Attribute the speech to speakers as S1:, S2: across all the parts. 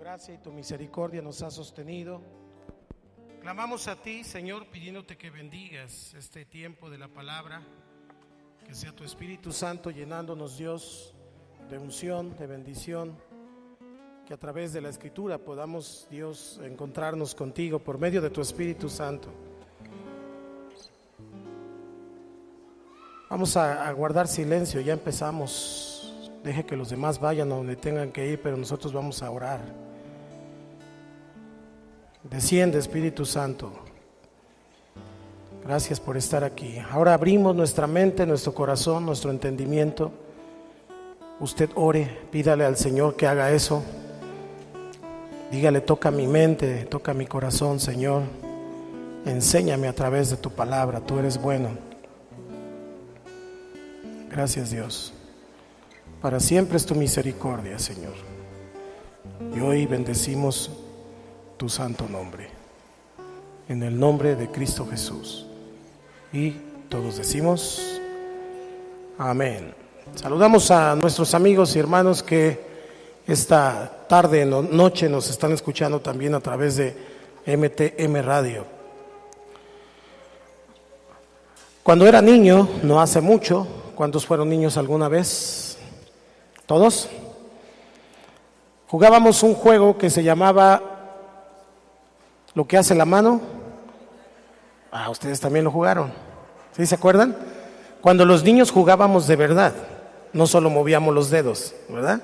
S1: gracia y tu misericordia nos ha sostenido. Clamamos a ti, Señor, pidiéndote que bendigas este tiempo de la palabra, que sea tu Espíritu Santo llenándonos, Dios, de unción, de bendición, que a través de la Escritura podamos, Dios, encontrarnos contigo por medio de tu Espíritu Santo. Vamos a guardar silencio, ya empezamos. Deje que los demás vayan a donde tengan que ir, pero nosotros vamos a orar. Desciende, Espíritu Santo. Gracias por estar aquí. Ahora abrimos nuestra mente, nuestro corazón, nuestro entendimiento. Usted ore, pídale al Señor que haga eso. Dígale: toca mi mente, toca mi corazón, Señor. Enséñame a través de tu palabra, tú eres bueno. Gracias, Dios. Para siempre es tu misericordia, Señor. Y hoy bendecimos tu santo nombre, en el nombre de Cristo Jesús. Y todos decimos amén. Saludamos a nuestros amigos y hermanos que esta tarde, noche, nos están escuchando también a través de MTM Radio. Cuando era niño, no hace mucho, ¿cuántos fueron niños alguna vez? ¿Todos? Jugábamos un juego que se llamaba Lo que hace la mano. Ustedes también lo jugaron. ¿Sí se acuerdan? Cuando los niños jugábamos de verdad, no solo movíamos los dedos, ¿verdad?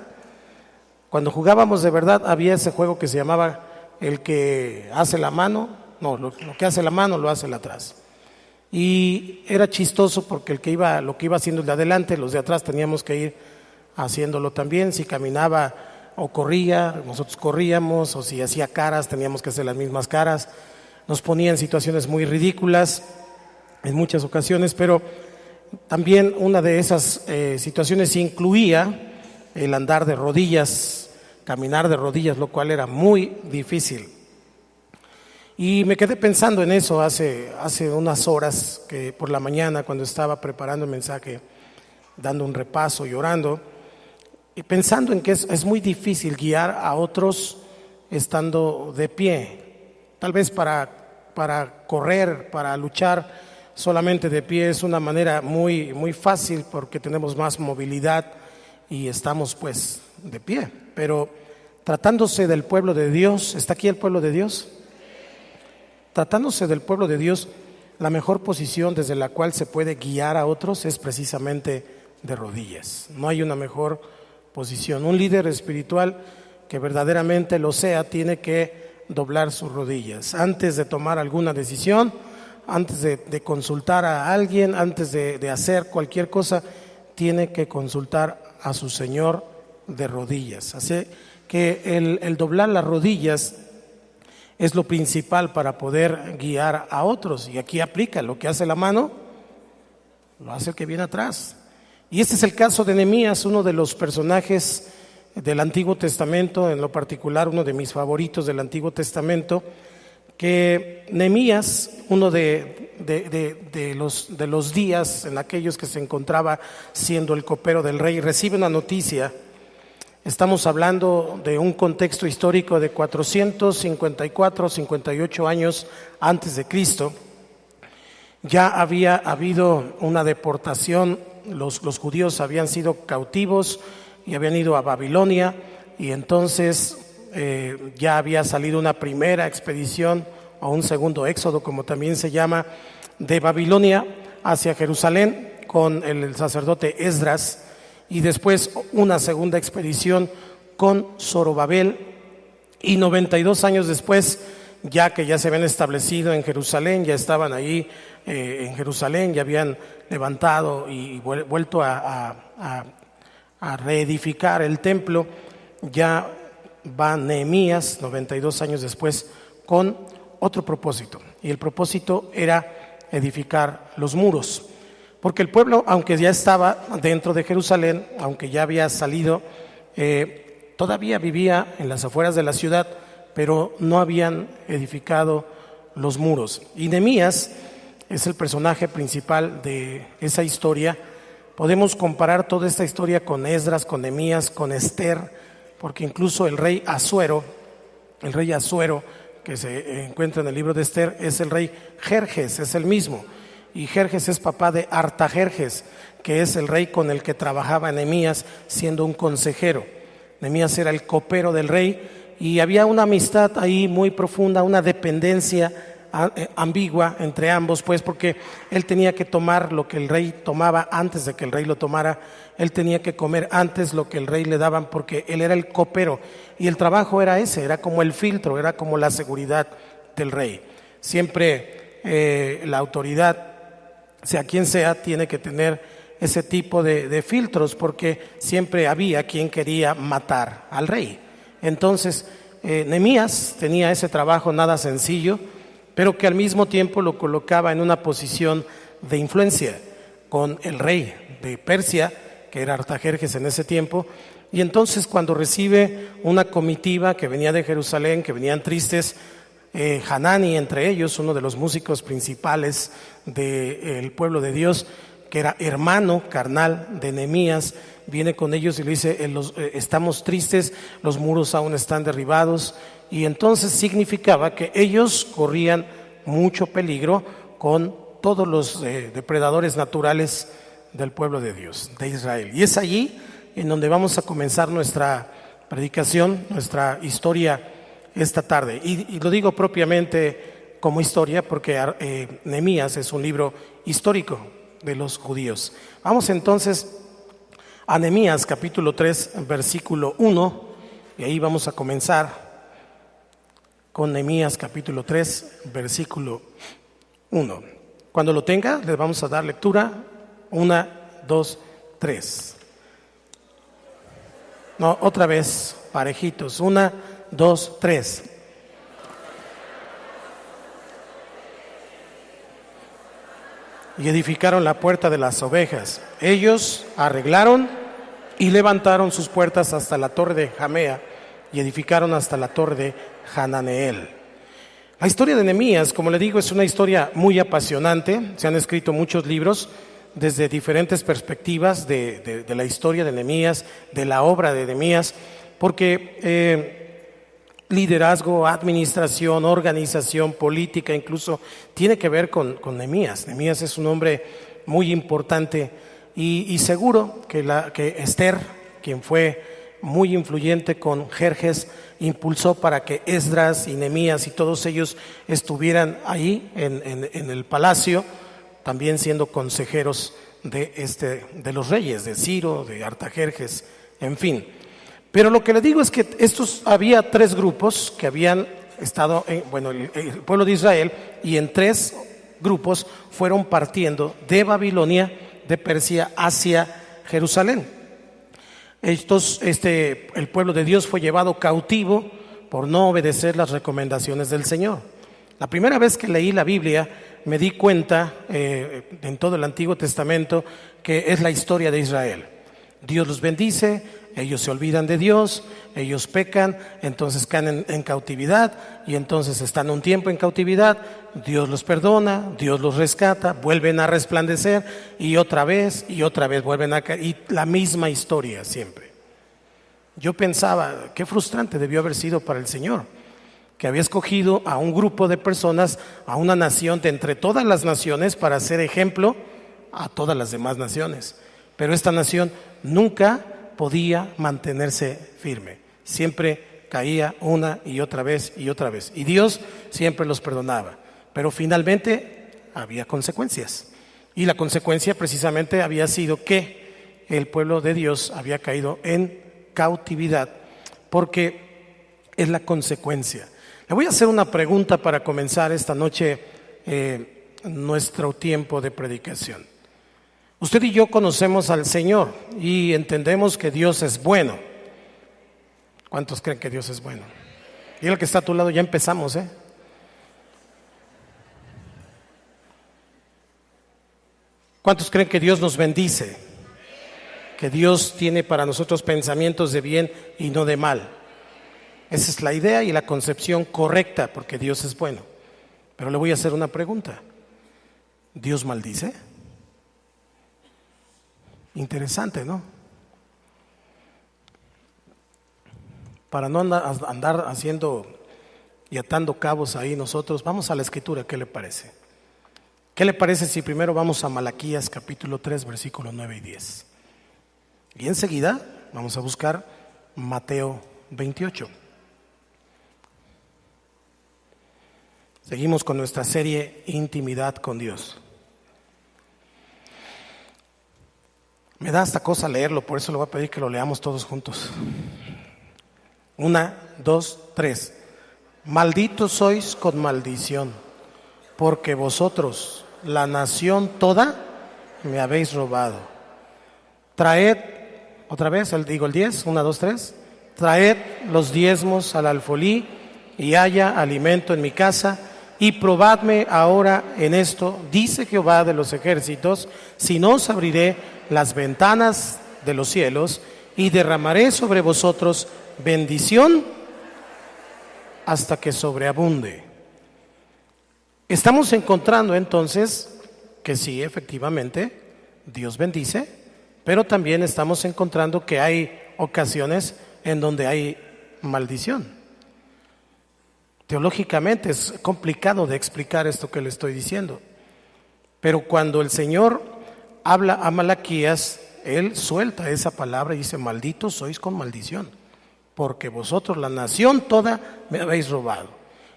S1: Cuando jugábamos de verdad había ese juego que se llamaba el que hace la mano. No, lo que hace la mano lo hace el atrás. Y era chistoso porque lo que iba haciendo el de adelante, los de atrás teníamos que ir haciéndolo también. Si caminaba o corría, nosotros corríamos, o si hacía caras, teníamos que hacer las mismas caras. Nos ponía en situaciones muy ridículas en muchas ocasiones, pero también una de esas situaciones incluía el andar de rodillas, caminar de rodillas, lo cual era muy difícil. Y me quedé pensando en eso hace unas horas, que por la mañana, cuando estaba preparando el mensaje, dando un repaso y orando, y pensando en que es muy difícil guiar a otros estando de pie. Tal vez para correr, para luchar solamente de pie es una manera muy, muy fácil porque tenemos más movilidad y estamos pues de pie. Pero tratándose del pueblo de Dios, ¿está aquí el pueblo de Dios? Tratándose del pueblo de Dios, la mejor posición desde la cual se puede guiar a otros es precisamente de rodillas. No hay una mejor posición. Un líder espiritual que verdaderamente lo sea tiene que doblar sus rodillas antes de tomar alguna decisión, antes de consultar a alguien, antes de hacer cualquier cosa, tiene que consultar a su Señor de rodillas. Así que el doblar las rodillas es lo principal para poder guiar a otros. Y aquí aplica: lo que hace la mano, lo hace el que viene atrás. Y este es el caso de Nehemías, uno de los personajes del Antiguo Testamento, en lo particular uno de mis favoritos del Antiguo Testamento, que Nehemías, uno de los días en aquellos que se encontraba siendo el copero del rey, recibe una noticia. Estamos hablando de un contexto histórico de 454, 58 años antes de Cristo. Ya había habido una deportación, los judíos habían sido cautivos y habían ido a Babilonia, y entonces ya había salido una primera expedición o un segundo éxodo, como también se llama, de Babilonia hacia Jerusalén con el sacerdote Esdras, y después una segunda expedición con Zorobabel, y 92 años después, ya que ya se habían establecido en Jerusalén, ya estaban ahí en Jerusalén, ya habían levantado y vuelto a reedificar el templo, ya va Nehemías 92 años después con otro propósito, y el propósito era edificar los muros, porque el pueblo, aunque ya estaba dentro de Jerusalén, aunque ya había salido, todavía vivía en las afueras de la ciudad, pero no habían edificado los muros. Y Nehemías es el personaje principal de esa historia. Podemos comparar toda esta historia con Esdras, con Nehemías, con Esther, porque incluso el rey Asuero El rey Asuero, que se encuentra en el libro de Esther, es el rey Jerjes, es el mismo. Y Jerjes es papá de Artajerjes, que es el rey con el que trabajaba Nehemías siendo un consejero. Nehemías era el copero del rey y había una amistad ahí muy profunda, una dependencia ambigua entre ambos, pues porque él tenía que tomar lo que el rey tomaba antes de que el rey lo tomara. Él tenía que comer antes lo que el rey le daban porque él era el copero y el trabajo era ese, era como el filtro, era como la seguridad del rey. Siempre la autoridad, sea quien sea, tiene que tener ese tipo de filtros porque siempre había quien quería matar al rey. Entonces Nehemías tenía ese trabajo nada sencillo, pero que al mismo tiempo lo colocaba en una posición de influencia con el rey de Persia, que era Artajerjes en ese tiempo. Y entonces cuando recibe una comitiva que venía de Jerusalén, que venían tristes, Hanani entre ellos, uno de los músicos principales del pueblo de Dios, que era hermano carnal de Nehemías, viene con ellos y le dice, estamos tristes, los muros aún están derribados. Y entonces significaba que ellos corrían mucho peligro con todos los depredadores naturales del pueblo de Dios, de Israel. Y es allí en donde vamos a comenzar nuestra predicación, nuestra historia esta tarde. Y lo digo propiamente como historia porque Nehemías es un libro histórico de los judíos. Vamos entonces a Nehemías capítulo 3, versículo 1, y ahí vamos a comenzar con Nehemías capítulo 3, versículo 1. Cuando lo tenga, les vamos a dar lectura. 1, 2, 3. No, otra vez, parejitos. 1, 2, 3. Y edificaron la puerta de las ovejas. Ellos arreglaron y levantaron sus puertas hasta la torre de Jamea y edificaron hasta la torre de Hananeel. La historia de Nehemías, como le digo, es una historia muy apasionante. Se han escrito muchos libros desde diferentes perspectivas de la historia de Nehemías, de la obra de Nehemías, porque liderazgo, administración, organización, política, incluso tiene que ver con Nehemías. Nehemías es un hombre muy importante y seguro que Esther, quien fue muy influyente con Jerjes, impulsó para que Esdras y Nehemías y todos ellos estuvieran ahí en el palacio, también siendo consejeros de los reyes, de Ciro, de Artajerjes, en fin. Pero lo que le digo es que había tres grupos que habían estado, el pueblo de Israel, y en tres grupos fueron partiendo de Babilonia, de Persia, hacia Jerusalén. El pueblo de Dios fue llevado cautivo por no obedecer las recomendaciones del Señor. La primera vez que leí la Biblia me di cuenta en todo el Antiguo Testamento que es la historia de Israel. Dios los bendice, ellos se olvidan de Dios, ellos pecan, entonces caen en cautividad y entonces están un tiempo en cautividad, Dios los perdona, Dios los rescata, vuelven a resplandecer y otra vez vuelven a caer, y la misma historia siempre. Yo pensaba, qué frustrante debió haber sido para el Señor, que había escogido a un grupo de personas, a una nación de entre todas las naciones para ser ejemplo a todas las demás naciones. Pero esta nación nunca podía mantenerse firme, siempre caía una y otra vez, y Dios siempre los perdonaba, pero finalmente había consecuencias, y la consecuencia precisamente había sido que el pueblo de Dios había caído en cautividad, porque es la consecuencia. Le voy a hacer una pregunta para comenzar esta noche nuestro tiempo de predicación. Usted y yo conocemos al Señor y entendemos que Dios es bueno. ¿Cuántos creen que Dios es bueno? Y el que está a tu lado, ya empezamos, ¿Cuántos creen que Dios nos bendice? Que Dios tiene para nosotros pensamientos de bien y no de mal. Esa es la idea y la concepción correcta, porque Dios es bueno. Pero le voy a hacer una pregunta. ¿Dios maldice? Interesante, ¿no? Para no andar haciendo y atando cabos ahí nosotros, vamos a la escritura, ¿qué le parece? ¿Qué le parece si primero vamos a Malaquías capítulo 3, versículos 9 y 10? Y enseguida vamos a buscar Mateo 28. Seguimos con nuestra serie Intimidad con Dios. Me da hasta cosa leerlo, por eso le voy a pedir que lo leamos todos juntos. 1, 2, 3. Malditos sois con maldición, porque vosotros, la nación toda, me habéis robado. Traed, otra vez, digo el 10, 1, 2, 3. Traed los diezmos al alfolí y haya alimento en mi casa, y probadme ahora en esto, dice Jehová de los ejércitos, si no os abriré las ventanas de los cielos y derramaré sobre vosotros bendición hasta que sobreabunde. Estamos encontrando entonces que sí, efectivamente, Dios bendice, pero también estamos encontrando que hay ocasiones en donde hay maldición. Teológicamente es complicado de explicar esto que le estoy diciendo, pero cuando el Señor habla a Malaquías, Él suelta esa palabra y dice: malditos sois con maldición, porque vosotros, la nación toda, me habéis robado.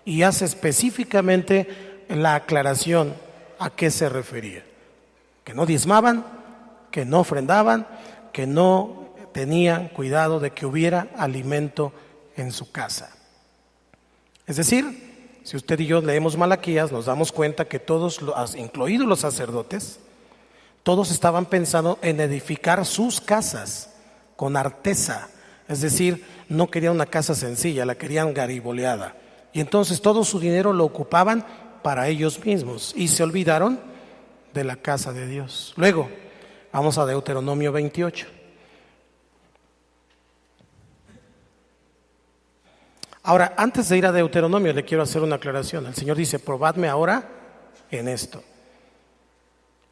S1: Y hace específicamente la aclaración a qué se refería: que no diezmaban, que no ofrendaban, que no tenían cuidado de que hubiera alimento en su casa. Es decir, si usted y yo leemos Malaquías, nos damos cuenta que todos, incluidos los sacerdotes, todos estaban pensando en edificar sus casas con arteza. Es decir, no querían una casa sencilla, la querían gariboleada. Y entonces todo su dinero lo ocupaban para ellos mismos y se olvidaron de la casa de Dios. Luego, vamos a Deuteronomio 28. Ahora, antes de ir a Deuteronomio, le quiero hacer una aclaración. El Señor dice: probadme ahora en esto.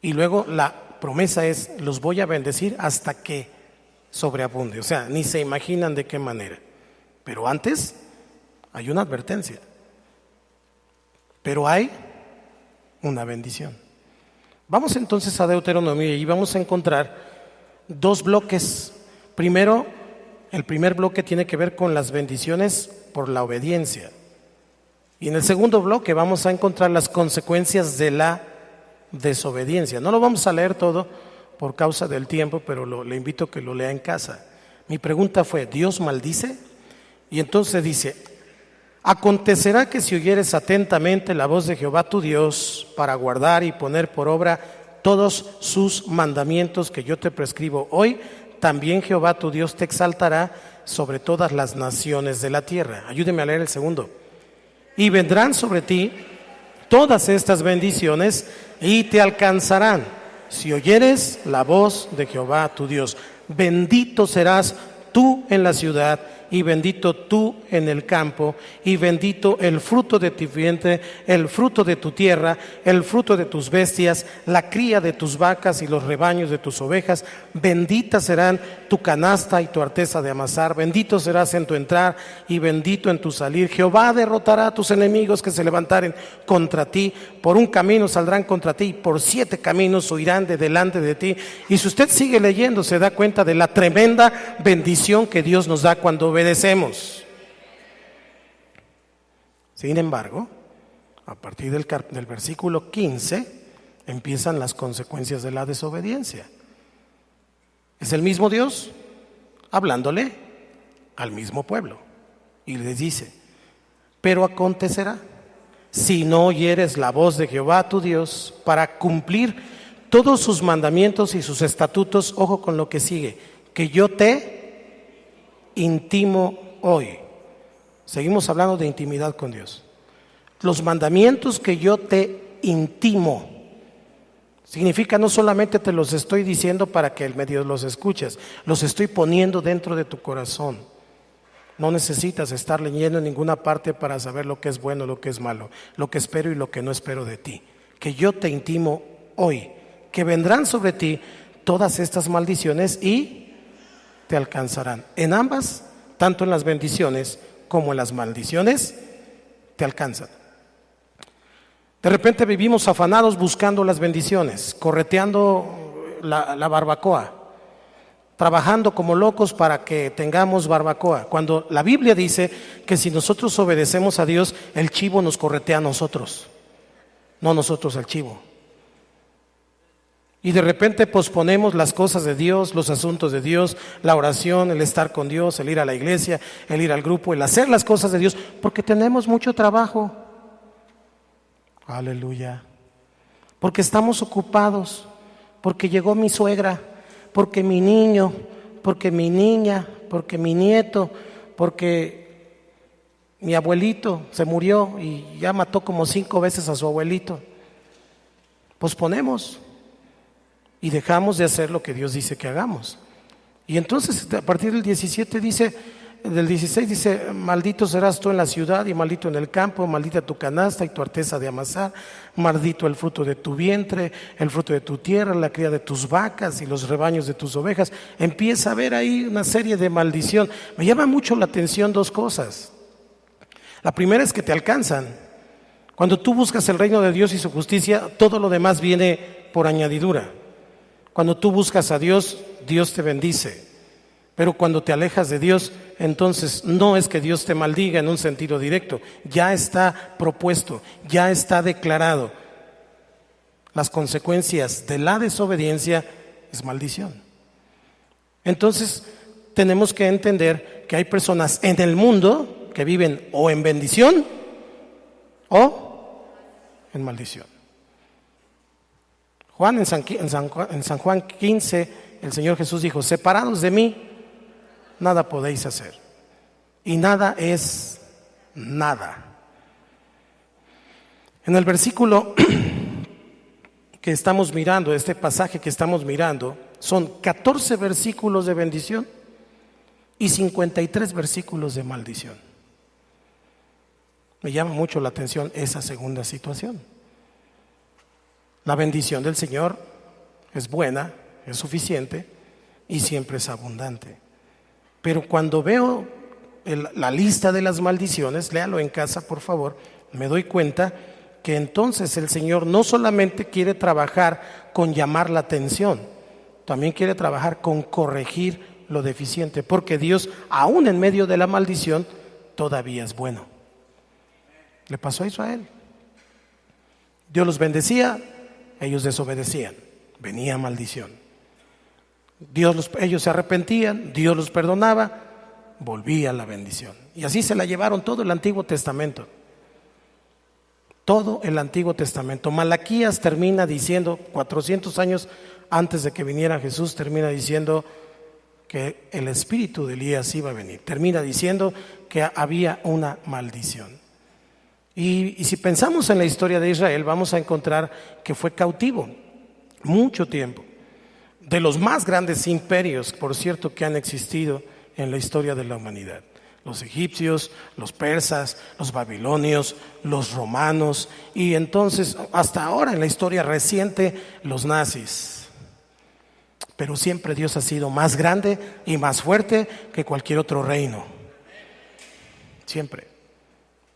S1: Y luego la promesa es: los voy a bendecir hasta que sobreabunde. O sea, ni se imaginan de qué manera. Pero antes hay una advertencia. Pero hay una bendición. Vamos entonces a Deuteronomio y vamos a encontrar dos bloques. Primero, el primer bloque tiene que ver con las bendiciones por la obediencia. Y en el segundo bloque vamos a encontrar las consecuencias de la desobediencia. No lo vamos a leer todo por causa del tiempo, pero le invito a que lo lea en casa. Mi pregunta fue: ¿Dios maldice? Y entonces dice: acontecerá que si oyeres atentamente la voz de Jehová tu Dios para guardar y poner por obra todos sus mandamientos que yo te prescribo hoy, también Jehová tu Dios te exaltará sobre todas las naciones de la tierra. Ayúdeme a leer el segundo. Y vendrán sobre ti todas estas bendiciones y te alcanzarán si oyeres la voz de Jehová tu Dios. Bendito serás tú en la ciudad y bendito tú en el campo, y bendito el fruto de tu vientre, el fruto de tu tierra, el fruto de tus bestias, la cría de tus vacas y los rebaños de tus ovejas. Benditas serán tu canasta y tu arteza de amasar. Bendito serás en tu entrar y bendito en tu salir. Jehová derrotará a tus enemigos que se levantaren contra ti. Por un camino saldrán contra ti, y por 7 caminos huirán de delante de ti. Y si usted sigue leyendo, se da cuenta de la tremenda bendición que Dios nos da cuando obedecemos. Sin embargo, a partir del versículo 15 empiezan las consecuencias de la desobediencia. Es el mismo Dios hablándole al mismo pueblo y les dice: pero acontecerá, si no oyeres la voz de Jehová tu Dios para cumplir todos sus mandamientos y sus estatutos, ojo con lo que sigue, que yo te intimo hoy. Seguimos hablando de intimidad con Dios. Los mandamientos que yo te intimo significa no solamente te los estoy diciendo para que el medio los escuches, los estoy poniendo dentro de tu corazón. No necesitas estar leyendo en ninguna parte para saber lo que es bueno, lo que es malo, lo que espero y lo que no espero de ti. Que yo te intimo hoy, que vendrán sobre ti todas estas maldiciones y te alcanzarán. En ambas, tanto en las bendiciones como en las maldiciones, te alcanzan. De repente vivimos afanados buscando las bendiciones, correteando la barbacoa, trabajando como locos para que tengamos barbacoa, cuando la Biblia dice que si nosotros obedecemos a Dios, el chivo nos corretea a nosotros, no nosotros al chivo. Y de repente posponemos las cosas de Dios, los asuntos de Dios, la oración, el estar con Dios, el ir a la iglesia, el ir al grupo, el hacer las cosas de Dios, porque tenemos mucho trabajo. Aleluya. Porque estamos ocupados, porque llegó mi suegra, porque mi niño, porque mi niña, porque mi nieto, porque mi abuelito se murió y ya mató como 5 veces a su abuelito. Posponemos y dejamos de hacer lo que Dios dice que hagamos. Y entonces a partir del 17 dice, del 16 dice: maldito serás tú en la ciudad y maldito en el campo, maldita tu canasta y tu arteza de amasar, maldito el fruto de tu vientre, el fruto de tu tierra, la cría de tus vacas y los rebaños de tus ovejas. Empieza a ver ahí una serie de maldición. Me llama mucho la atención 2 cosas. La primera es que te alcanzan. Cuando tú buscas el reino de Dios y su justicia, todo lo demás viene por añadidura. Cuando tú buscas a Dios, Dios te bendice. Pero cuando te alejas de Dios, entonces no es que Dios te maldiga en un sentido directo. Ya está propuesto, ya está declarado. Las consecuencias de la desobediencia es maldición. Entonces tenemos que entender que hay personas en el mundo que viven o en bendición o en maldición. En San Juan 15, el Señor Jesús dijo: separados de mí, nada podéis hacer. Y nada es nada. En el versículo que estamos mirando, este pasaje que estamos mirando, son 14 versículos de bendición y 53 versículos de maldición. Me llama mucho la atención esa segunda situación. La bendición del Señor es buena, es suficiente y siempre es abundante. Pero cuando veo la lista de las maldiciones, léalo en casa por favor, me doy cuenta que entonces el Señor no solamente quiere trabajar con llamar la atención, también quiere trabajar con corregir lo deficiente, porque Dios, aún en medio de la maldición, todavía es bueno. Le pasó a Israel. Dios los bendecía, ellos desobedecían, venía maldición. Ellos se arrepentían, Dios los perdonaba, volvía la bendición. Y así se la llevaron todo el Antiguo Testamento. Todo el Antiguo Testamento. Malaquías termina diciendo, 400 años antes de que viniera Jesús, termina diciendo que el espíritu de Elías iba a venir. Termina diciendo que había una maldición. Y si pensamos en la historia de Israel, vamos a encontrar que fue cautivo mucho tiempo. De los más grandes imperios, por cierto, que han existido en la historia de la humanidad. Los egipcios, los persas, los babilonios, los romanos y entonces hasta ahora en la historia reciente los nazis. Pero siempre Dios ha sido más grande y más fuerte que cualquier otro reino. Siempre.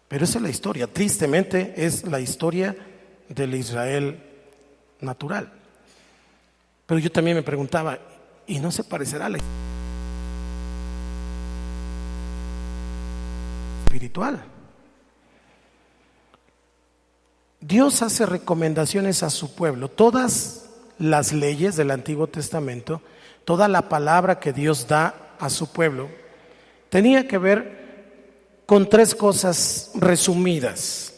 S1: Pero esa es la historia, tristemente es la historia del Israel natural. Pero yo también me preguntaba, ¿y no se parecerá a la espiritual? Dios hace recomendaciones a su pueblo. Todas las leyes del Antiguo Testamento, toda la palabra que Dios da a su pueblo, tenía que ver con 3 cosas resumidas.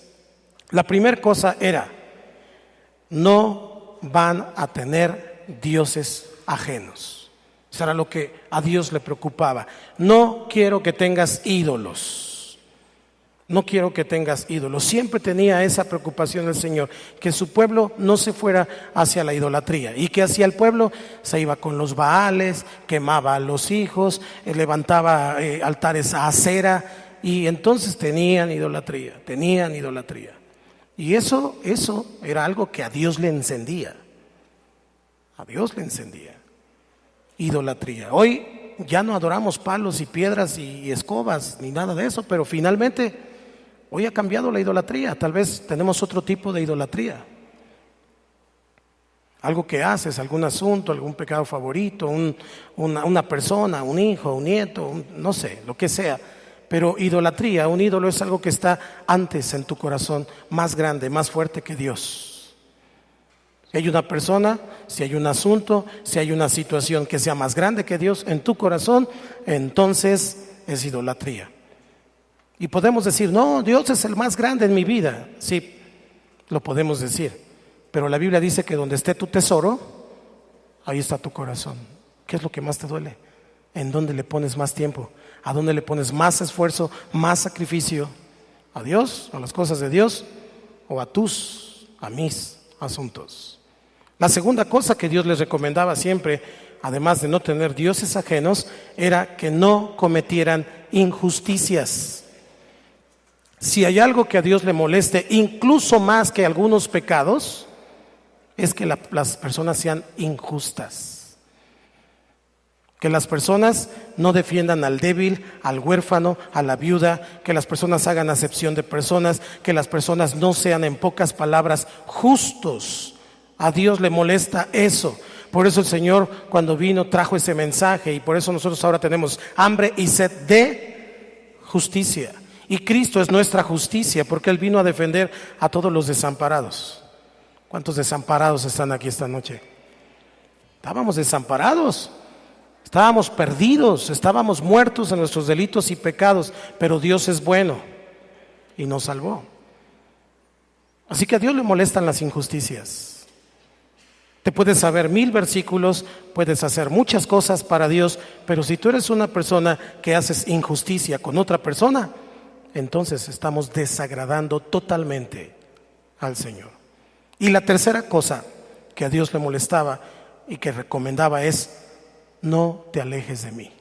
S1: La primera cosa era: no van a tener dioses ajenos. Eso era lo que a Dios le preocupaba. No quiero que tengas ídolos. No quiero que tengas ídolos. Siempre tenía esa preocupación el Señor, que su pueblo no se fuera hacia la idolatría. ¿Y que hacía el pueblo? Se iba con los Baales, quemaba a los hijos, levantaba altares a Acera, y entonces tenían idolatría. Y eso era algo que a Dios le encendía. A Dios le encendía. Idolatría. Hoy ya no adoramos palos y piedras y escobas ni nada de eso, pero finalmente Hoy ha cambiado la idolatría, tal vez tenemos otro tipo de idolatría. Algo que haces, algún asunto, algún pecado favorito, una persona, un hijo, un nieto, no sé, lo que sea. Pero idolatría, un ídolo es algo que está antes en tu corazón, más grande, más fuerte que Dios. Si hay una persona, si hay un asunto, si hay una situación que sea más grande que Dios en tu corazón, entonces es idolatría. Y podemos decir, no, Dios es el más grande en mi vida. Sí, lo podemos decir. Pero la Biblia dice que donde esté tu tesoro, ahí está tu corazón. ¿Qué es lo que más te duele? ¿En dónde le pones más tiempo? ¿A dónde le pones más esfuerzo, más sacrificio? ¿A Dios, a las cosas de Dios, o a mis asuntos? La segunda cosa que Dios les recomendaba siempre, además de no tener dioses ajenos, era que no cometieran injusticias. Si hay algo que a Dios le moleste, incluso más que algunos pecados, es que las personas sean injustas. Que las personas no defiendan al débil, al huérfano, a la viuda, que las personas hagan acepción de personas, que las personas no sean, en pocas palabras, justos. A Dios le molesta eso. Por eso el Señor, cuando vino, trajo ese mensaje, y por eso nosotros ahora tenemos hambre y sed de justicia. Y Cristo es nuestra justicia, porque Él vino a defender a todos los desamparados. ¿Cuántos desamparados están aquí esta noche? Estábamos desamparados, estábamos perdidos, estábamos muertos en nuestros delitos y pecados, pero Dios es bueno y nos salvó. Así que a Dios le molestan las injusticias. Te puedes saber 1000 versículos, puedes hacer muchas cosas para Dios, pero si tú eres una persona que haces injusticia con otra persona, entonces estamos desagradando totalmente al Señor. Y la tercera cosa que a Dios le molestaba y que recomendaba es: no te alejes de mí.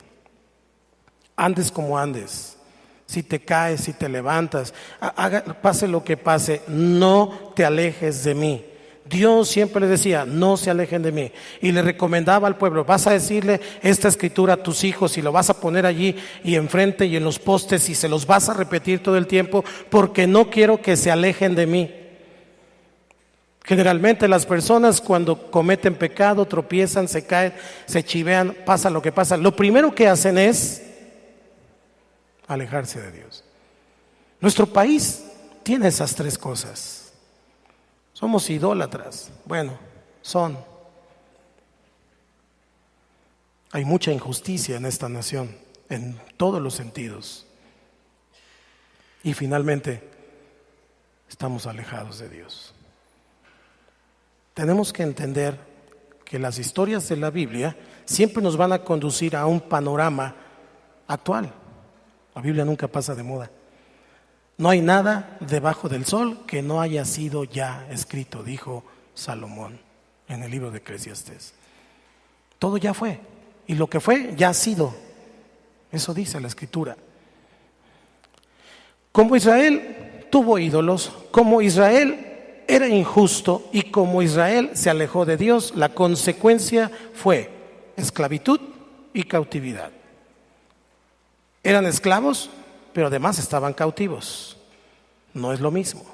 S1: Andes como andes, si te caes, si te levantas, pase lo que pase, no te alejes de mí. Dios siempre le decía, no se alejen de mí. Y le recomendaba al pueblo, vas a decirle esta escritura a tus hijos y lo vas a poner allí y enfrente y en los postes y se los vas a repetir todo el tiempo, porque no quiero que se alejen de mí. Generalmente las personas cuando cometen pecado, tropiezan, se caen, se chivean, pasa lo que pasa, lo primero que hacen es alejarse de Dios. Nuestro país tiene esas tres cosas. Somos idólatras. Bueno, hay mucha injusticia en esta nación, en todos los sentidos. Y finalmente, estamos alejados de Dios. Tenemos que entender que las historias de la Biblia siempre nos van a conducir a un panorama actual. La Biblia nunca pasa de moda. No hay nada debajo del sol que no haya sido ya escrito, dijo Salomón en el libro de Eclesiastés. Todo ya fue, y lo que fue ya ha sido. Eso dice la Escritura. Como Israel tuvo ídolos, como Israel era injusto y como Israel se alejó de Dios, la consecuencia fue esclavitud y cautividad. Eran esclavos, pero además estaban cautivos. No es lo mismo.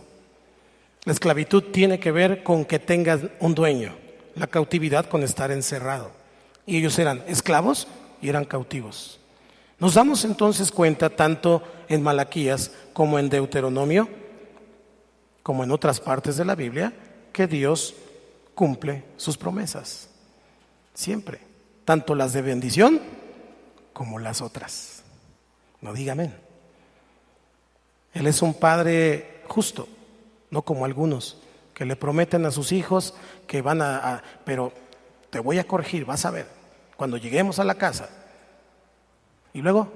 S1: La esclavitud tiene que ver con que tengas un dueño, la cautividad con estar encerrado. Y ellos eran esclavos y eran cautivos. Nos damos entonces cuenta, tanto en Malaquías como en Deuteronomio, como en otras partes de la Biblia, que Dios cumple sus promesas. Siempre. Tanto las de bendición como las otras. No diga amén. Él es un padre justo, no como algunos que le prometen a sus hijos que van pero te voy a corregir, vas a ver, cuando lleguemos a la casa. Y luego,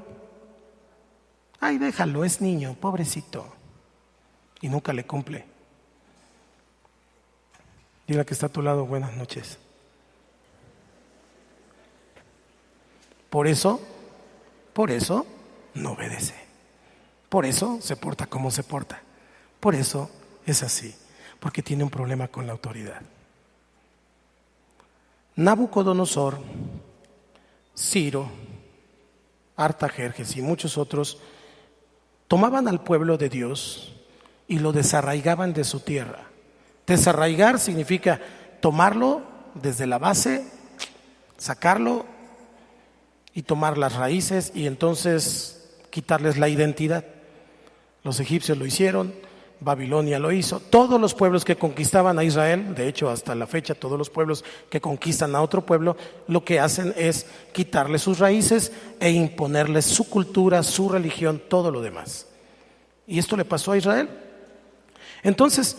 S1: ay, déjalo, es niño, pobrecito. Y nunca le cumple. Dile que está a tu lado, buenas noches. Por eso no obedece. Por eso se porta como se porta. Por eso es así, porque tiene un problema con la autoridad. Nabucodonosor, Ciro, Artajerjes y muchos otros tomaban al pueblo de Dios y lo desarraigaban de su tierra. Desarraigar significa tomarlo desde la base, sacarlo y tomar las raíces y entonces quitarles la identidad. Los egipcios lo hicieron, Babilonia lo hizo, todos los pueblos que conquistaban a Israel, de hecho hasta la fecha todos los pueblos que conquistan a otro pueblo, lo que hacen es quitarle sus raíces e imponerles su cultura, su religión, todo lo demás. Y esto le pasó a Israel. Entonces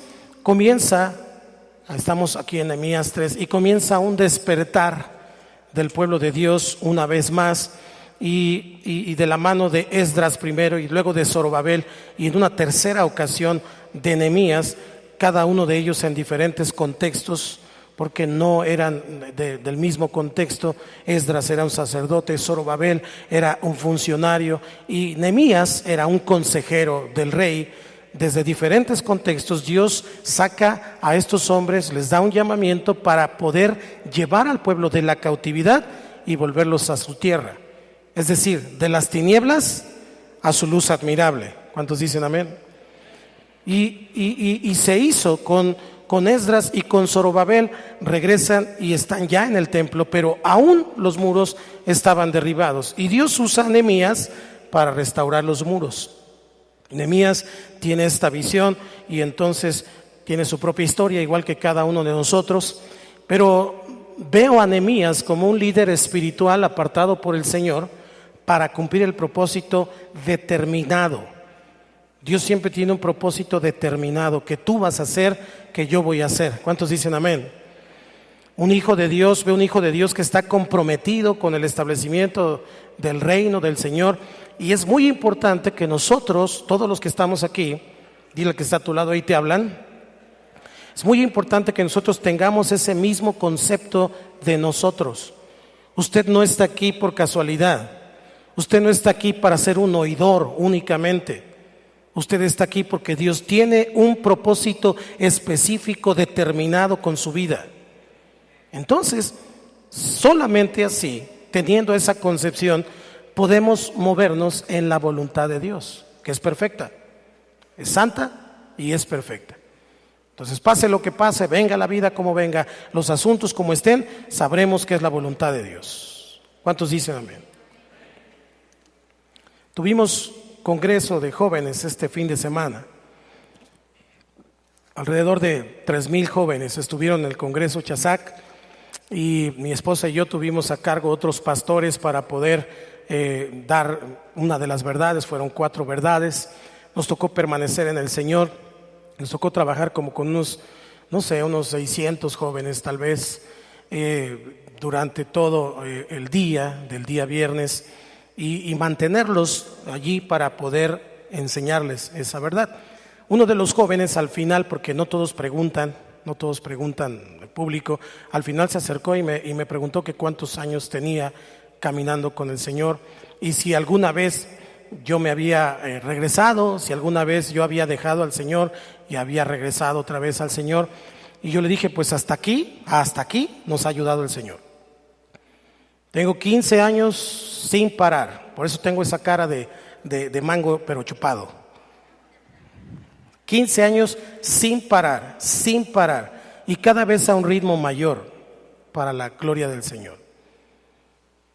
S1: estamos aquí en Nehemías 3, y comienza un despertar del pueblo de Dios una vez más, y de la mano de Esdras primero y luego de Zorobabel, y en una tercera ocasión de Nehemías, cada uno de ellos en diferentes contextos, porque no eran del mismo contexto. Esdras era un sacerdote, Zorobabel era un funcionario y Nehemías era un consejero del rey. Desde diferentes contextos Dios saca a estos hombres, les da un llamamiento para poder llevar al pueblo de la cautividad y volverlos a su tierra. Es decir, de las tinieblas a su luz admirable. ¿Cuántos dicen amén? Y se hizo con Esdras y con Zorobabel. Regresan y están ya en el templo, pero aún los muros estaban derribados. Y Dios usa a Nehemías para restaurar los muros. Nehemías tiene esta visión y entonces tiene su propia historia, igual que cada uno de nosotros. Pero veo a Nehemías como un líder espiritual apartado por el Señor para cumplir el propósito determinado. Dios siempre tiene un propósito determinado, que tú vas a hacer, que yo voy a hacer. ¿Cuántos dicen amén? Un hijo de Dios, ve un hijo de Dios que está comprometido con el establecimiento del reino del Señor. Y es muy importante que nosotros, todos los que estamos aquí, dile al que está a tu lado, ahí te hablan. Es muy importante que nosotros tengamos ese mismo concepto de nosotros. Usted no está aquí por casualidad. Usted no está aquí para ser un oidor únicamente. Usted está aquí porque Dios tiene un propósito específico, determinado con su vida. Entonces, solamente así, teniendo esa concepción, podemos movernos en la voluntad de Dios, que es perfecta, es santa y es perfecta. Entonces, pase lo que pase, venga la vida como venga, los asuntos como estén, sabremos que es la voluntad de Dios. ¿Cuántos dicen amén? Tuvimos congreso de jóvenes este fin de semana. Alrededor de 3,000 jóvenes estuvieron en el congreso Chazac, y mi esposa y yo tuvimos a cargo otros pastores para poder dar una de las verdades. Fueron 4 verdades. Nos tocó permanecer en el Señor. Nos tocó trabajar como con unos 600 jóvenes tal vez durante todo el día, del día viernes, y mantenerlos allí para poder enseñarles esa verdad. Uno de los jóvenes al final, porque no todos preguntan en público, al final se acercó y me preguntó que cuántos años tenía caminando con el Señor, y si alguna vez yo me había regresado, si alguna vez yo había dejado al Señor y había regresado otra vez al Señor. Y yo le dije, pues hasta aquí nos ha ayudado el Señor. Tengo 15 años sin parar, por eso tengo esa cara de mango pero chupado. 15 años sin parar, y cada vez a un ritmo mayor para la gloria del Señor.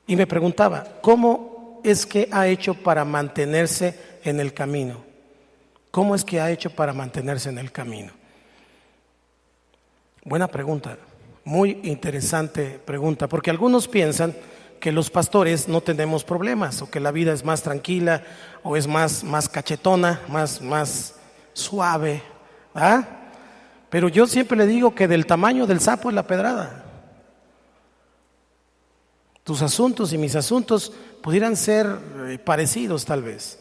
S1: Y me preguntaba, ¿cómo es que ha hecho para mantenerse en el camino? ¿Cómo es que ha hecho para mantenerse en el camino? Buena pregunta, muy interesante pregunta, porque algunos piensan que los pastores no tenemos problemas, o que la vida es más tranquila, o es más cachetona, más suave, ¿ah? Pero yo siempre le digo que del tamaño del sapo es la pedrada. Tus asuntos y mis asuntos pudieran ser parecidos tal vez,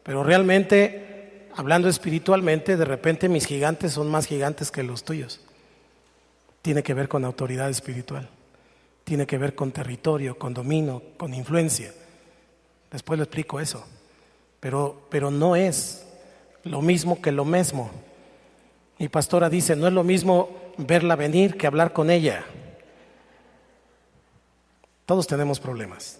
S1: pero realmente, hablando espiritualmente, de repente mis gigantes son más gigantes que los tuyos. Tiene que ver con autoridad espiritual, tiene que ver con territorio, con dominio, con influencia. Después le explico eso, pero no es lo mismo que lo mismo. Mi pastora dice, no es lo mismo verla venir que hablar con ella. Todos tenemos problemas,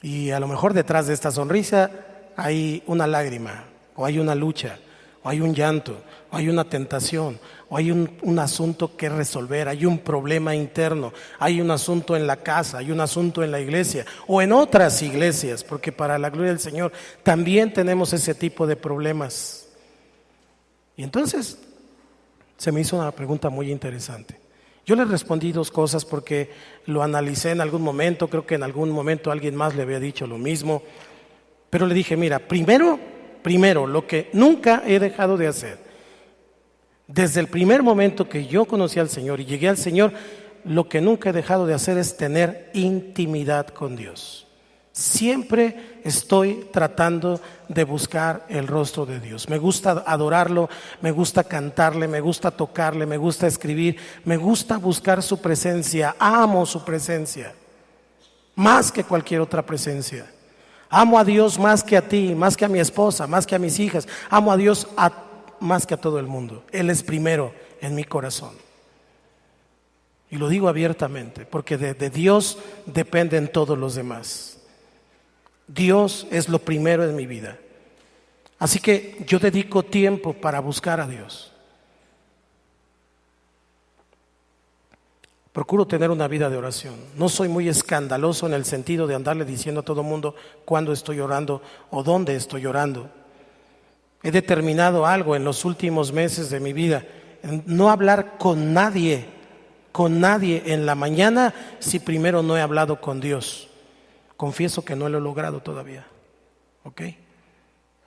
S1: y a lo mejor detrás de esta sonrisa hay una lágrima, o hay una lucha, o hay un llanto, o hay una tentación, o hay un asunto que resolver, hay un problema interno, hay un asunto en la casa, hay un asunto en la iglesia, o en otras iglesias, porque para la gloria del Señor también tenemos ese tipo de problemas. Y entonces se me hizo una pregunta muy interesante. Yo le respondí dos cosas porque lo analicé en algún momento, creo que en algún momento alguien más le había dicho lo mismo, pero le dije, mira, primero, lo que nunca he dejado de hacer, desde el primer momento que yo conocí al Señor y llegué al Señor, lo que nunca he dejado de hacer es tener intimidad con Dios. Siempre estoy tratando de buscar el rostro de Dios. Me gusta adorarlo, me gusta cantarle, me gusta tocarle, me gusta escribir, me gusta buscar su presencia. Amo su presencia, más que cualquier otra presencia. Amo a Dios más que a ti, más que a mi esposa, más que a mis hijas. Amo a Dios más que a todo el mundo. Él es primero en mi corazón. Y lo digo abiertamente, porque de Dios dependen todos los demás. Dios es lo primero en mi vida. Así que yo dedico tiempo para buscar a Dios. Procuro tener una vida de oración. No soy muy escandaloso en el sentido de andarle diciendo a todo el mundo cuándo estoy orando o dónde estoy orando. He determinado algo en los últimos meses de mi vida: no hablar con nadie en la mañana si primero no he hablado con Dios. Confieso que no lo he logrado todavía, ¿ok?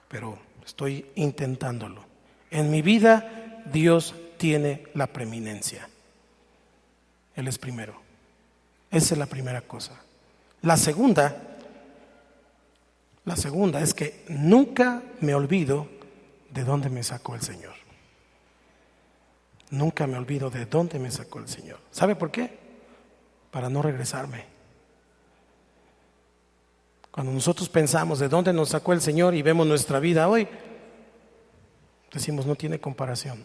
S1: Pero estoy intentándolo. En mi vida Dios tiene la preeminencia. Él es primero. Esa es la primera cosa. La segunda es que nunca me olvido de dónde me sacó el Señor. Nunca me olvido de dónde me sacó el Señor. ¿Sabe por qué? Para no regresarme. Cuando nosotros pensamos de dónde nos sacó el Señor y vemos nuestra vida hoy, decimos no tiene comparación.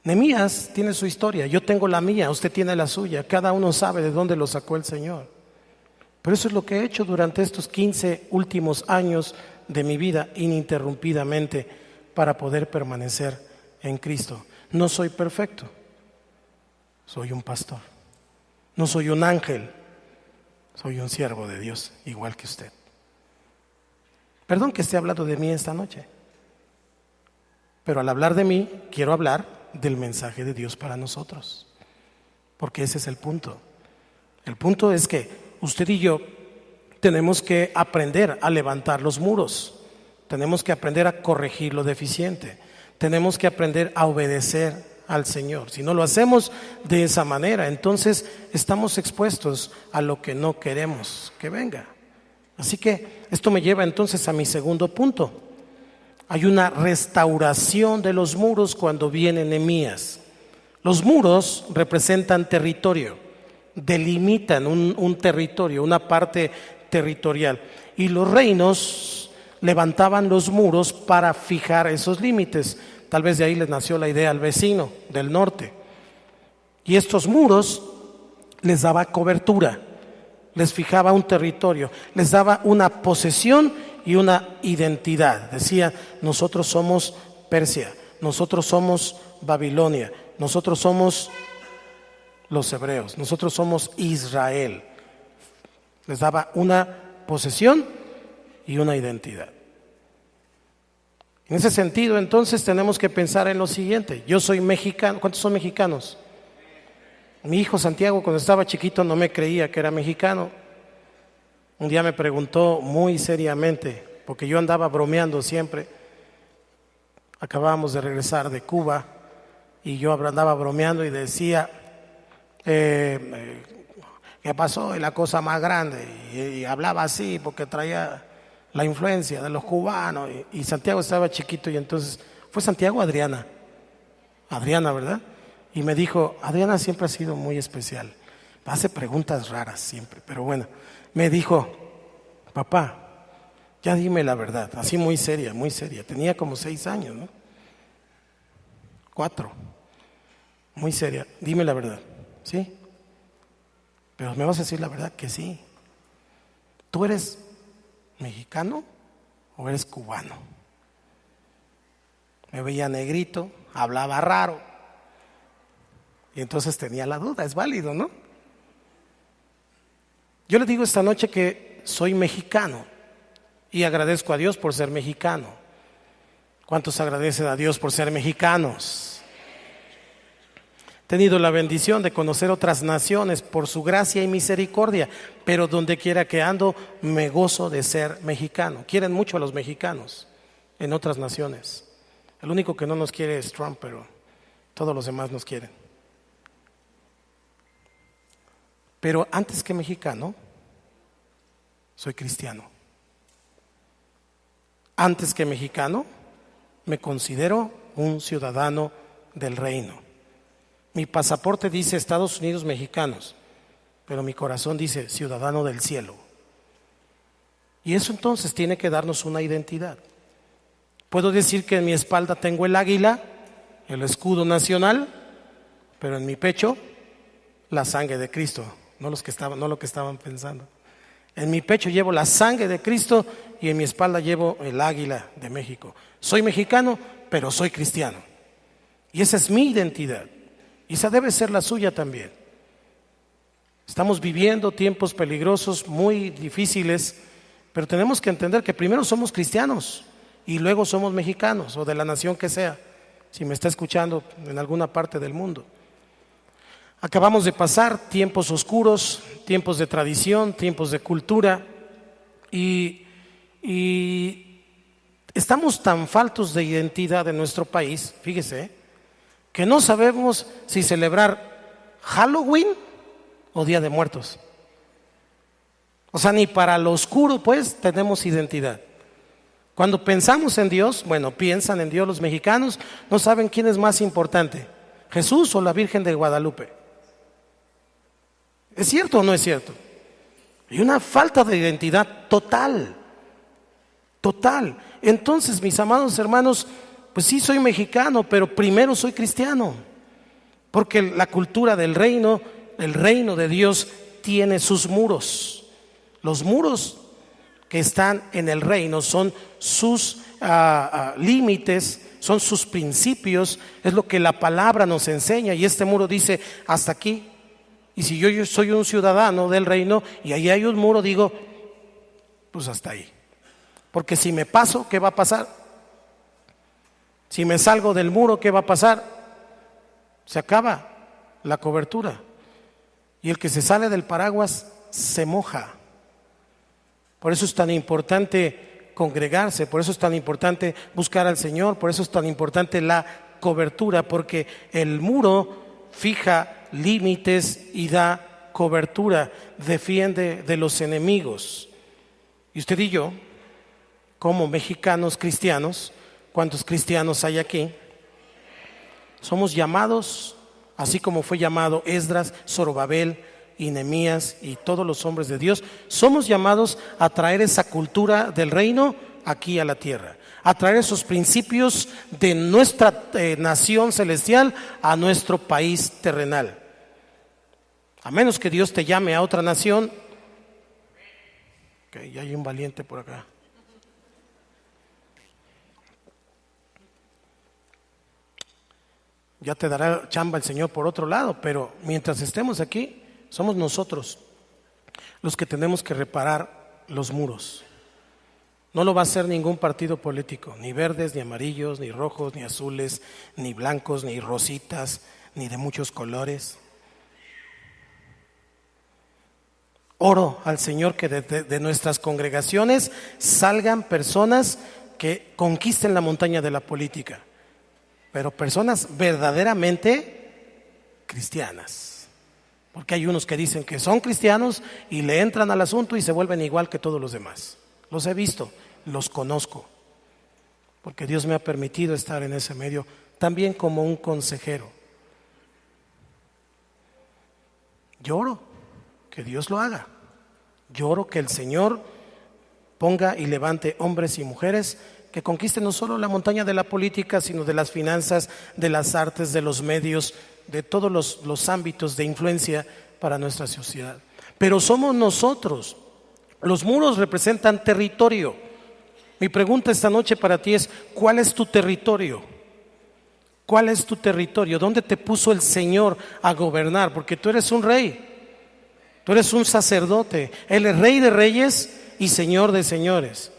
S1: Nehemías tiene su historia, yo tengo la mía, usted tiene la suya, cada uno sabe de dónde lo sacó el Señor. Pero eso es lo que he hecho durante estos 15 últimos años de mi vida ininterrumpidamente para poder permanecer en Cristo. No soy perfecto, soy un pastor, no soy un ángel. Soy un siervo de Dios, igual que usted. Perdón que esté hablando de mí esta noche, pero al hablar de mí, quiero hablar del mensaje de Dios para nosotros, porque ese es el punto. El punto es que usted y yo tenemos que aprender a levantar los muros, tenemos que aprender a corregir lo deficiente, tenemos que aprender a obedecer al Señor. Si no lo hacemos de esa manera, entonces estamos expuestos a lo que no queremos que venga. Así que esto me lleva entonces a mi segundo punto. Hay una restauración de los muros cuando viene Nehemías. Los muros representan territorio, delimitan un territorio, una parte territorial, y los reinos levantaban los muros para fijar esos límites. Tal vez de ahí les nació la idea al vecino del norte. Y estos muros les daba cobertura, les fijaba un territorio, les daba una posesión y una identidad. Decía, nosotros somos Persia, nosotros somos Babilonia, nosotros somos los hebreos, nosotros somos Israel. Les daba una posesión y una identidad. En ese sentido, entonces, tenemos que pensar en lo siguiente. Yo soy mexicano. ¿Cuántos son mexicanos? Mi hijo Santiago, cuando estaba chiquito, no me creía que era mexicano. Un día me preguntó muy seriamente, porque yo andaba bromeando siempre. Acabábamos de regresar de Cuba y yo andaba bromeando y decía, ¿qué pasó? Es la cosa más grande. Y hablaba así porque traía la influencia de los cubanos, y Santiago estaba chiquito, y entonces fue Santiago o Adriana, ¿verdad? Y me dijo, Adriana siempre ha sido muy especial, hace preguntas raras siempre, pero bueno, me dijo, papá, ya dime la verdad, así muy seria, tenía como 6 años, ¿no? 4, muy seria, dime la verdad, ¿sí? Pero me vas a decir la verdad que sí, tú eres mexicano o eres cubano? Me veía negrito, hablaba raro. Y entonces tenía la duda, es válido, ¿no? Yo le digo esta noche que soy mexicano y agradezco a Dios por ser mexicano. ¿Cuántos agradecen a Dios por ser mexicanos? He tenido la bendición de conocer otras naciones por su gracia y misericordia, pero donde quiera que ando me gozo de ser mexicano. Quieren mucho a los mexicanos en otras naciones. El único que no nos quiere es Trump, pero todos los demás nos quieren. Pero antes que mexicano, soy cristiano. Antes que mexicano, me considero un ciudadano del reino. Mi pasaporte dice Estados Unidos mexicanos, pero mi corazón dice ciudadano del cielo. Y eso entonces tiene que darnos una identidad. Puedo decir que en mi espalda tengo el águila, el escudo nacional, pero en mi pecho la sangre de Cristo. No lo que estaban pensando. En mi pecho llevo la sangre de Cristo y en mi espalda llevo el águila de México. Soy mexicano, pero soy cristiano. Y esa es mi identidad. Y esa debe ser la suya también. Estamos viviendo tiempos peligrosos, muy difíciles, pero tenemos que entender que primero somos cristianos y luego somos mexicanos o de la nación que sea, si me está escuchando en alguna parte del mundo. Acabamos de pasar tiempos oscuros, tiempos de tradición, tiempos de cultura y estamos tan faltos de identidad en nuestro país, fíjese, que no sabemos si celebrar Halloween o Día de Muertos. O sea, ni para lo oscuro pues tenemos identidad. Cuando pensamos en Dios, bueno, piensan en Dios los mexicanos, no saben quién es más importante, Jesús o la Virgen de Guadalupe. ¿Es cierto o no es cierto? Hay una falta de identidad total. Entonces, mis amados hermanos, pues sí soy mexicano, pero primero soy cristiano. Porque la cultura del reino, el reino de Dios tiene sus muros. Los muros que están en el reino son sus límites, son sus principios, es lo que la palabra nos enseña. Y este muro dice hasta aquí. Y si yo soy un ciudadano del reino y ahí hay un muro, digo, pues hasta ahí. Porque si me paso, ¿qué va a pasar? Si me salgo del muro, ¿qué va a pasar? Se acaba la cobertura. Y el que se sale del paraguas se moja. Por eso es tan importante congregarse, por eso es tan importante buscar al Señor, por eso es tan importante la cobertura, porque el muro fija límites y da cobertura, defiende de los enemigos. Y usted y yo, como mexicanos cristianos, ¿cuántos cristianos hay aquí? Somos llamados, así como fue llamado Esdras, Zorobabel y Nehemías y todos los hombres de Dios, somos llamados a traer esa cultura del reino aquí a la tierra, a traer esos principios de nuestra nación celestial a nuestro país terrenal. A menos que Dios te llame a otra nación. Okay, ya hay un valiente por acá. Ya te dará chamba el Señor por otro lado, pero mientras estemos aquí, somos nosotros los que tenemos que reparar los muros. No lo va a hacer ningún partido político, ni verdes, ni amarillos, ni rojos, ni azules, ni blancos, ni rositas, ni de muchos colores. Oro al Señor que de nuestras congregaciones salgan personas que conquisten la montaña de la política, pero personas verdaderamente cristianas. Porque hay unos que dicen que son cristianos y le entran al asunto y se vuelven igual que todos los demás. Los he visto, los conozco, porque Dios me ha permitido estar en ese medio también como un consejero. Lloro que Dios lo haga. Lloro que el Señor ponga y levante hombres y mujeres que conquisten no solo la montaña de la política, sino de las finanzas, de las artes, de los medios, de todos los ámbitos de influencia para nuestra sociedad. Pero somos nosotros Los muros representan territorio. Mi pregunta esta noche para ti es: ¿cuál es tu territorio? ¿Cuál es tu territorio? ¿Dónde te puso el Señor a gobernar? Porque tú eres un rey, tú eres un sacerdote. Él es Rey de reyes y Señor de señores.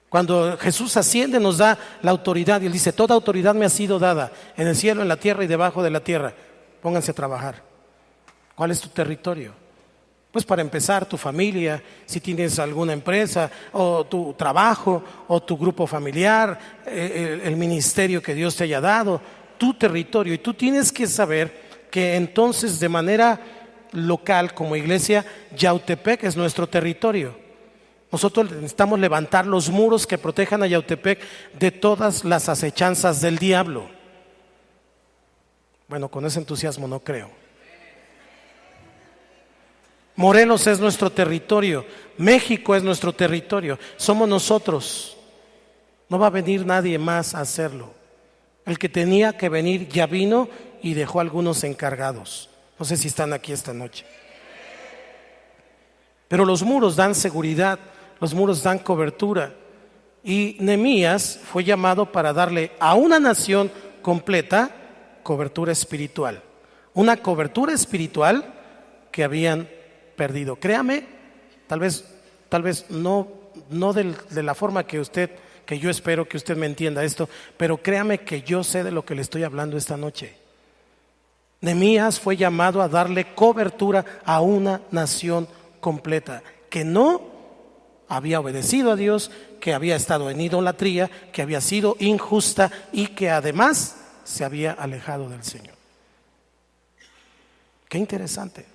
S1: Cuando Jesús asciende nos da la autoridad y Él dice: toda autoridad me ha sido dada en el cielo, en la tierra y debajo de la tierra. Pónganse a trabajar. ¿Cuál es tu territorio? Pues para empezar, tu familia, si tienes alguna empresa o tu trabajo o tu grupo familiar, el ministerio que Dios te haya dado, tu territorio. Y tú tienes que saber que entonces, de manera local, como iglesia, Yautepec es nuestro territorio. Nosotros necesitamos levantar los muros que protejan a Yautepec de todas las acechanzas del diablo. Bueno, con ese entusiasmo no creo. Morelos es nuestro territorio, México es nuestro territorio, somos nosotros. No va a venir nadie más a hacerlo. El que tenía que venir ya vino y dejó a algunos encargados. No sé si están aquí esta noche. Pero los muros dan seguridad, los muros dan cobertura. Y Nehemías fue llamado para darle a una nación completa cobertura espiritual. Una cobertura espiritual que habían perdido. Créame, tal vez no de la forma que yo espero que usted me entienda esto, pero créame que yo sé de lo que le estoy hablando esta noche. Nehemías fue llamado a darle cobertura a una nación completa que no había obedecido a Dios, que había estado en idolatría, que había sido injusta y que además se había alejado del Señor. Qué interesante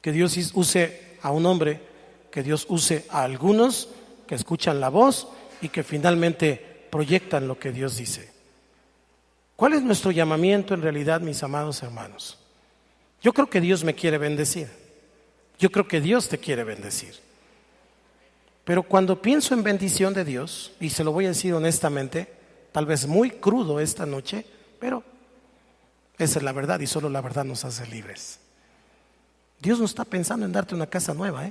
S1: que Dios use a un hombre, que Dios use a algunos que escuchan la voz y que finalmente proyectan lo que Dios dice. ¿Cuál es nuestro llamamiento en realidad, mis amados hermanos? Yo creo que Dios me quiere bendecir. Yo creo que Dios te quiere bendecir. Pero cuando pienso en bendición de Dios, y se lo voy a decir honestamente, tal vez muy crudo esta noche, pero esa es la verdad y solo la verdad nos hace libres. Dios no está pensando en darte una casa nueva,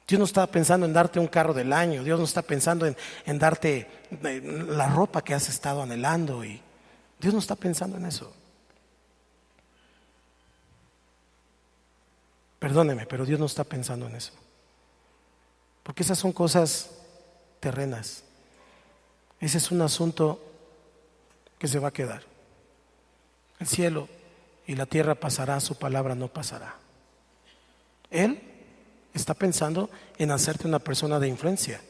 S1: Dios no está pensando en darte un carro del año. Dios no está pensando en darte la ropa que has estado anhelando. Y Dios no está pensando en eso. Perdóneme, pero Dios no está pensando en eso. Porque esas son cosas terrenas. Ese es un asunto que se va a quedar. El cielo y la tierra pasará, su palabra no pasará. Él está pensando en hacerte una persona de influencia.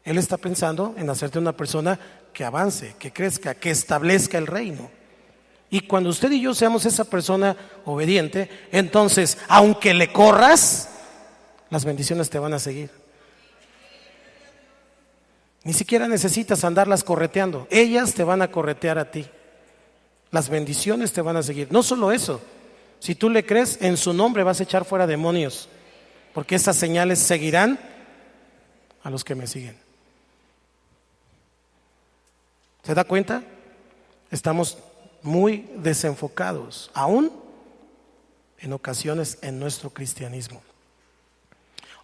S1: Él está pensando en hacerte una persona que avance, que crezca, que establezca el reino. Y cuando usted y yo seamos esa persona obediente, entonces, aunque le corras, las bendiciones te van a seguir. Ni siquiera necesitas andarlas correteando. Ellas te van a corretear a ti. Las bendiciones te van a seguir. No solo eso, si tú le crees, en su nombre vas a echar fuera demonios, porque estas señales seguirán a los que me siguen. ¿Se da cuenta? Estamos muy desenfocados, aún en ocasiones en nuestro cristianismo.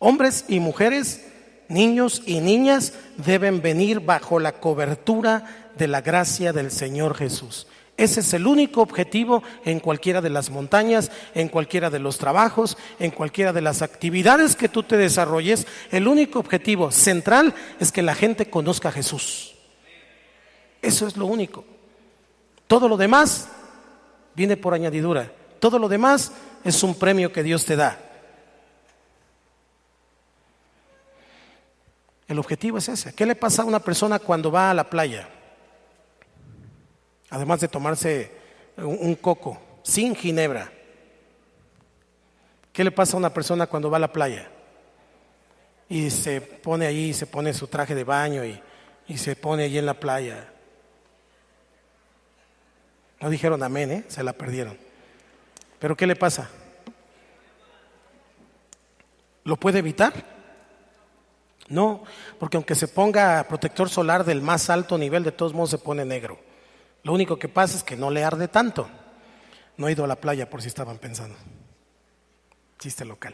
S1: Hombres y mujeres, niños y niñas deben venir bajo la cobertura de la gracia del Señor Jesús. Ese es el único objetivo en cualquiera de las montañas, en cualquiera de los trabajos, en cualquiera de las actividades que tú te desarrolles. El único objetivo central es que la gente conozca a Jesús. Eso es lo único. Todo lo demás viene por añadidura. Todo lo demás es un premio que Dios te da. El objetivo es ese. ¿Qué le pasa a una persona cuando va a la playa? Además de tomarse un coco sin ginebra, ¿qué le pasa a una persona cuando va a la playa? Y se pone ahí, se pone su traje de baño y se pone ahí en la playa. No dijeron amén, se la perdieron. ¿Pero qué le pasa? ¿Lo puede evitar? No, porque aunque se ponga protector solar del más alto nivel, de todos modos se pone negro. Lo único que pasa es que no le arde tanto. No he ido a la playa, por si estaban pensando. Chiste local.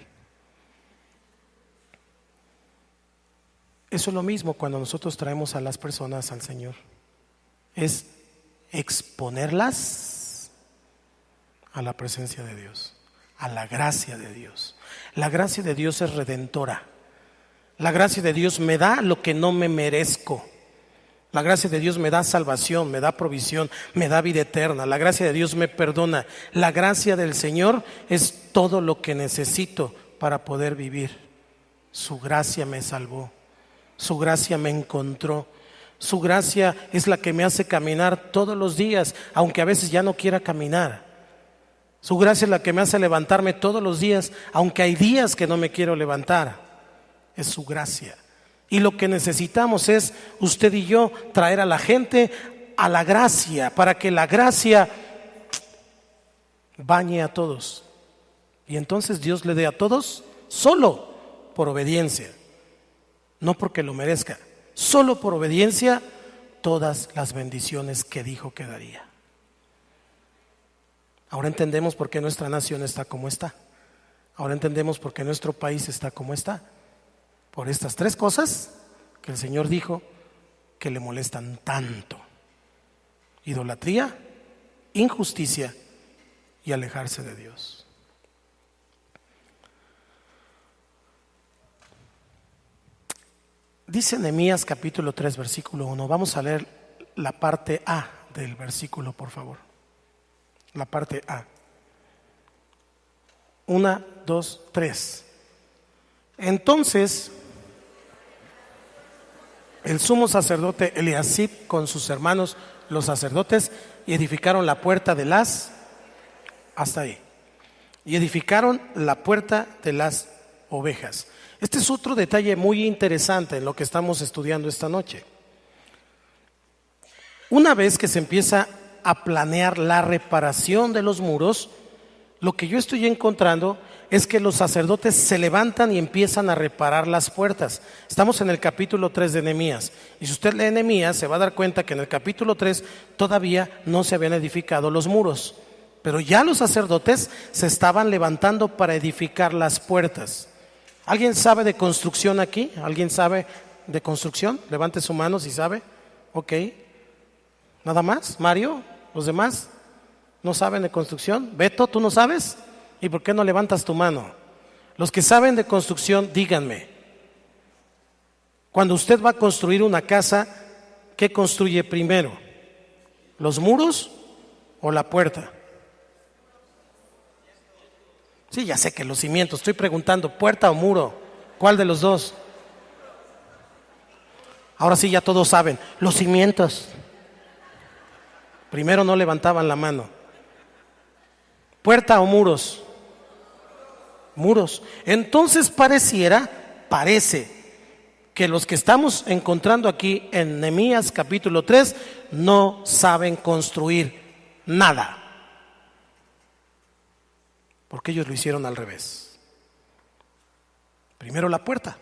S1: Eso es lo mismo cuando nosotros traemos a las personas al Señor. Es exponerlas a la presencia de Dios, a la gracia de Dios. La gracia de Dios es redentora. La gracia de Dios me da lo que no me merezco. La gracia de Dios me da salvación, me da provisión, me da vida eterna. La gracia de Dios me perdona. La gracia del Señor es todo lo que necesito para poder vivir. Su gracia me salvó. Su gracia me encontró. Su gracia es la que me hace caminar todos los días, aunque a veces ya no quiera caminar. Su gracia es la que me hace levantarme todos los días, aunque hay días que no me quiero levantar. Es su gracia. Y lo que necesitamos es, usted y yo, traer a la gente a la gracia, para que la gracia bañe a todos. Y entonces Dios le dé a todos solo por obediencia. No porque lo merezca, solo por obediencia, todas las bendiciones que dijo que daría. Ahora entendemos por qué nuestra nación está como está. Ahora entendemos por qué nuestro país está como está. Por estas tres cosas que el Señor dijo que le molestan tanto: idolatría, injusticia y alejarse de Dios. Dice Nehemías capítulo 3 versículo 1. Vamos a leer la parte A del versículo, por favor. La parte A. 1, 2, 3. Entonces el sumo sacerdote Eliasib con sus hermanos los sacerdotes edificaron la puerta de las, hasta ahí, y edificaron la puerta de las ovejas. Este es otro detalle muy interesante en lo que estamos estudiando esta noche. Una vez que se empieza a planear la reparación de los muros, lo que yo estoy encontrando es que los sacerdotes se levantan y empiezan a reparar las puertas. Estamos en el capítulo 3 de Nehemías, y si usted lee Nehemías se va a dar cuenta que en el capítulo 3 todavía no se habían edificado los muros, pero ya los sacerdotes se estaban levantando para edificar las puertas. ¿Alguien sabe de construcción aquí? ¿Alguien sabe de construcción? Levante su mano si sabe. Ok. ¿Nada más? ¿Mario? ¿Los demás no saben de construcción? ¿Beto, tú no sabes? ¿Y por qué no levantas tu mano? Los que saben de construcción, díganme. Cuando usted va a construir una casa, ¿qué construye primero? ¿Los muros o la puerta? Sí, ya sé que los cimientos. Estoy preguntando, ¿puerta o muro? ¿Cuál de los dos? Ahora sí ya todos saben. Los cimientos. Primero no levantaban la mano. ¿Puerta o muros? Muros. Entonces parece que los que estamos encontrando aquí en Nehemías capítulo 3 no saben construir nada. Porque ellos lo hicieron al revés. Primero la puerta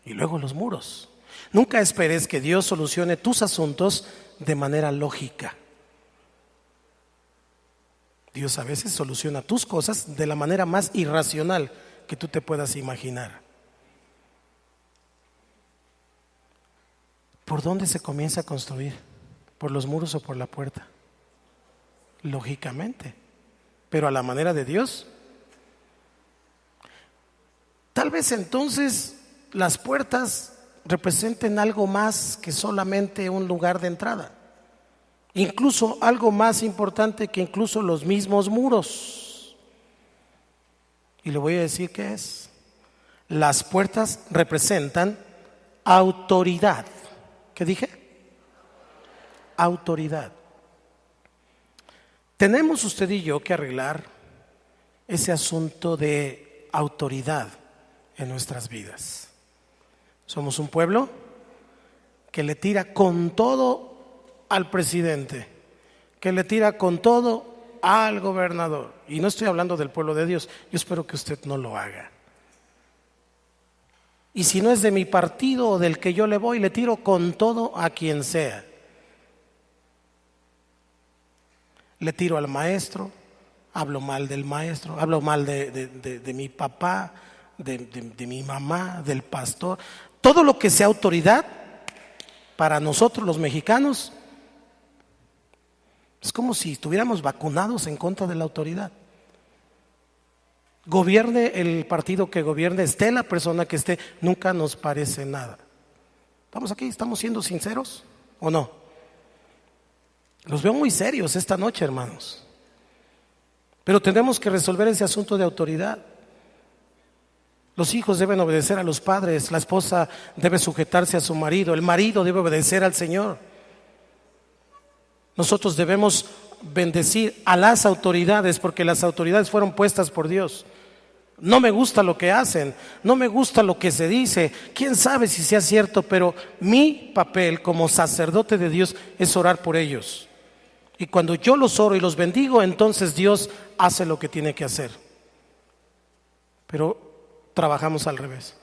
S1: y luego los muros. Nunca esperes que Dios solucione tus asuntos de manera lógica. Dios a veces soluciona tus cosas de la manera más irracional que tú te puedas imaginar. ¿Por dónde se comienza a construir? ¿Por los muros o por la puerta? Lógicamente. Pero a la manera de Dios. Tal vez entonces las puertas representen algo más que solamente un lugar de entrada. Incluso algo más importante que incluso los mismos muros. Y le voy a decir qué es. Las puertas representan autoridad. ¿Qué dije? Autoridad. Tenemos usted y yo que arreglar ese asunto de autoridad en nuestras vidas. Somos un pueblo que le tira con todo al presidente, que le tira con todo al gobernador. Y no estoy hablando del pueblo de Dios. Yo espero que usted no lo haga. Y si no es de mi partido o del que yo le voy, le tiro con todo a quien sea. Le tiro al maestro, hablo mal del maestro, hablo mal de mi papá, de mi mamá, del pastor. todo lo que sea autoridad, para nosotros los mexicanos, es como si estuviéramos vacunados en contra de la autoridad. Gobierne el partido que gobierne, esté la persona que esté, nunca nos parece nada. ¿Estamos aquí? ¿Estamos siendo sinceros o no? Los veo muy serios esta noche, hermanos. Pero tenemos que resolver ese asunto de autoridad. Los hijos deben obedecer a los padres, la esposa debe sujetarse a su marido, el marido debe obedecer al Señor. Nosotros debemos bendecir a las autoridades porque las autoridades fueron puestas por Dios. No me gusta lo que hacen, no me gusta lo que se dice, quién sabe si sea cierto, pero mi papel como sacerdote de Dios es orar por ellos. Y cuando yo los oro y los bendigo, entonces Dios hace lo que tiene que hacer. Pero trabajamos al revés.